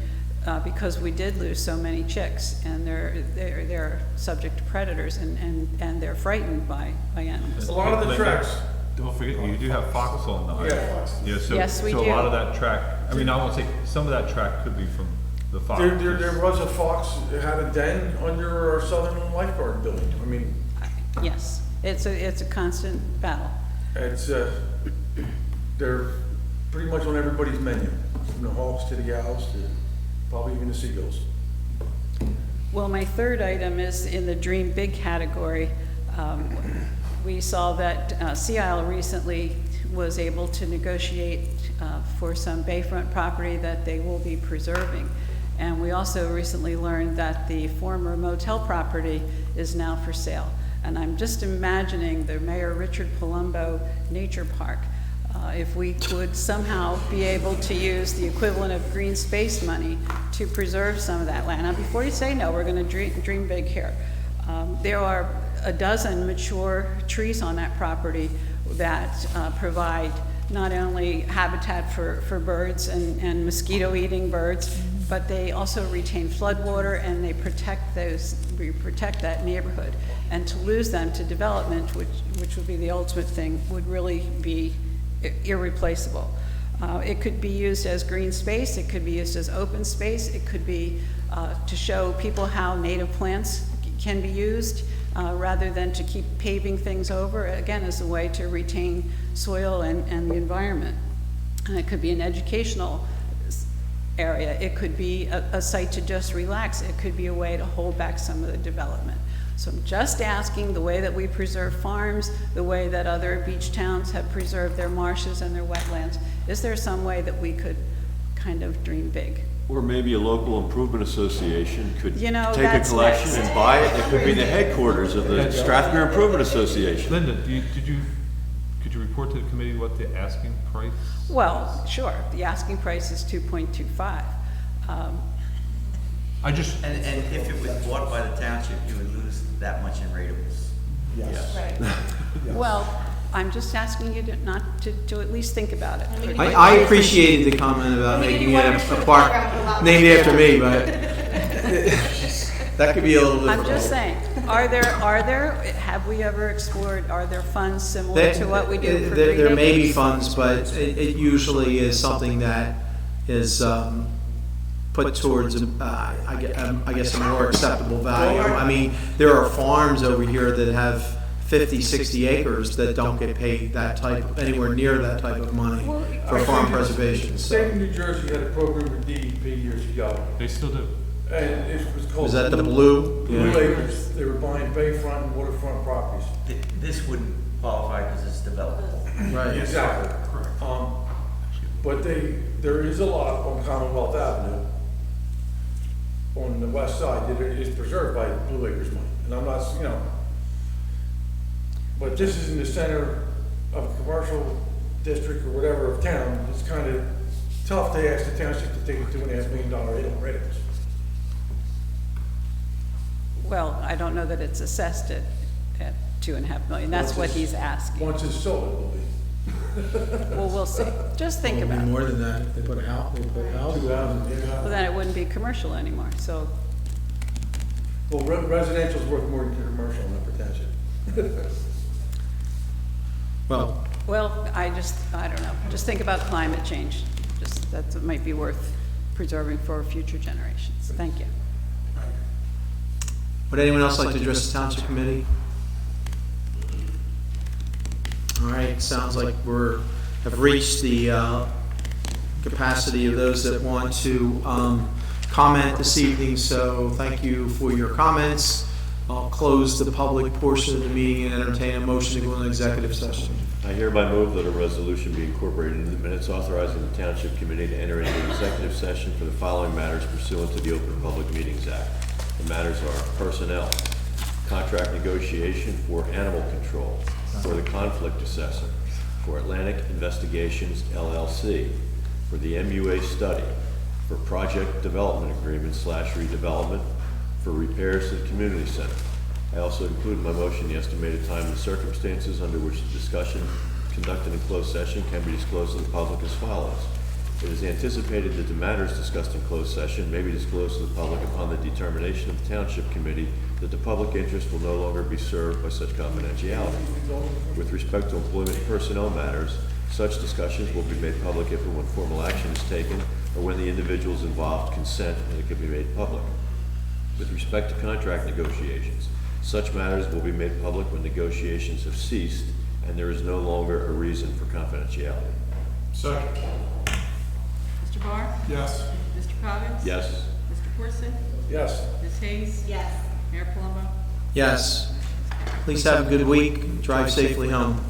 because we did lose so many chicks, and they're subject to predators, and they're frightened by animals. A lot of the tracks, Don't forget, you do have fox on the Yeah. island. Yeah, so, Yes, we so a lot do. of that track, I mean, I won't say, some of that track could be from the fox. there was a fox that had a den under our southern lifeguard building. I mean, Yes, it's a constant battle. it's, they're pretty much on everybody's menu, from the hawks to the gals to probably even the seagulls. Well, my third item is in the dream big category. We saw that Sea Isle recently was able to negotiate for some bayfront property that they will be preserving. And we also recently learned that the former motel property is now for sale. And I'm just imagining the Mayor Richard Palumbo Nature Park. If we could somehow be able to use the equivalent of green space money to preserve some of that land. Now, before you say no, we're going to dream big here. There are a dozen mature trees on that property that provide not only habitat for birds and mosquito-eating birds, but they also retain floodwater and they protect that neighborhood. And to lose them to development, which would be the ultimate thing, would really be irreplaceable. It could be used as green space, it could be used as open space, it could be to show people how native plants can be used rather than to keep paving things over, again, as a way to retain soil and the environment. And it could be an educational area, it could be a site to just relax, it could be a way to hold back some of the development. So I'm just asking, the way that we preserve farms, the way that other beach towns have preserved their marshes and their wetlands, is there some way that we could kind of dream big? Or maybe a local improvement association could You know, take a that's collection next. and buy it. It could be the headquarters of the Strathmere Improvement Association. Linda, could you report to the committee what the asking price? Well, sure, the asking price is 2.25. And if it was bought by the township, you would lose that much in rateables. Yes. Well, I'm just asking you to at least think about it. I appreciated the comment about making it a park named after me, but that could be a little difficult. I'm just saying, have we ever explored, are there funds similar to what we do for green There may be acres? funds, but it usually is something that is put towards, I guess, a more acceptable value. I mean, there are farms over here that have 50, 60 acres that don't get paid anywhere near that type of money for farm preservation. The So, state of New Jersey had a program with DEP years ago, They still do. and it was called. is that the blue? Blue Acres. They were buying bayfront and waterfront properties. This wouldn't qualify because it's developable. Right. Exactly. But there is a lot on Commonwealth Avenue on the west side that is preserved by Blue Acres money. And I'm not, but this is in the center of a commercial district or whatever of town. It's kind of tough to ask the township to take a $2.5 million hit on rateables. Well, I don't know that it's assessed at 2.5 million, that's what he's asking. Once it's sold, it will be. Well, we'll see, just think about it. More than that, they put a house. 2,000, yeah. Well, then it wouldn't be commercial anymore, so, Well, residential's worth more than commercial in Upper Township. Well, I don't know, just think about climate change. That might be worth preserving for future generations. Thank you. would anyone else like to address the township committee? All right, sounds like have reached the capacity of those that want to comment this evening, so thank you for your comments. I'll close the public portion of the meeting and entertain a motion to go into executive session. I hereby move that a resolution be incorporated into the minutes authorizing the Township Committee to enter into executive session for the following matters pursuant to the Open Public Meetings Act. The matters are personnel, contract negotiation for animal control, for the conflict assessor, for Atlantic Investigations LLC, for the MUA study, for project development agreement / redevelopment, for repairs to the community center. I also include in my motion the estimated time and circumstances under which the discussion conducted in closed session can be disclosed to the public as follows. It is anticipated that the matters discussed in closed session may be disclosed to the public upon the determination of the Township Committee that the public interest will no longer be served by such confidentiality. With respect to employment and personnel matters, such discussions will be made public if and when formal action is taken or when the individuals involved consent and it can be made public. With respect to contract negotiations, such matters will be made public when negotiations have ceased and there is no longer a reason for confidentiality. Second. Mr. Barr? Yes. Mr. Coggins? Yes? Mr. Corson? Yes. Ms. Hayes? Yes. Mayor Palumbo? Yes. Please have a good week. Drive safely home.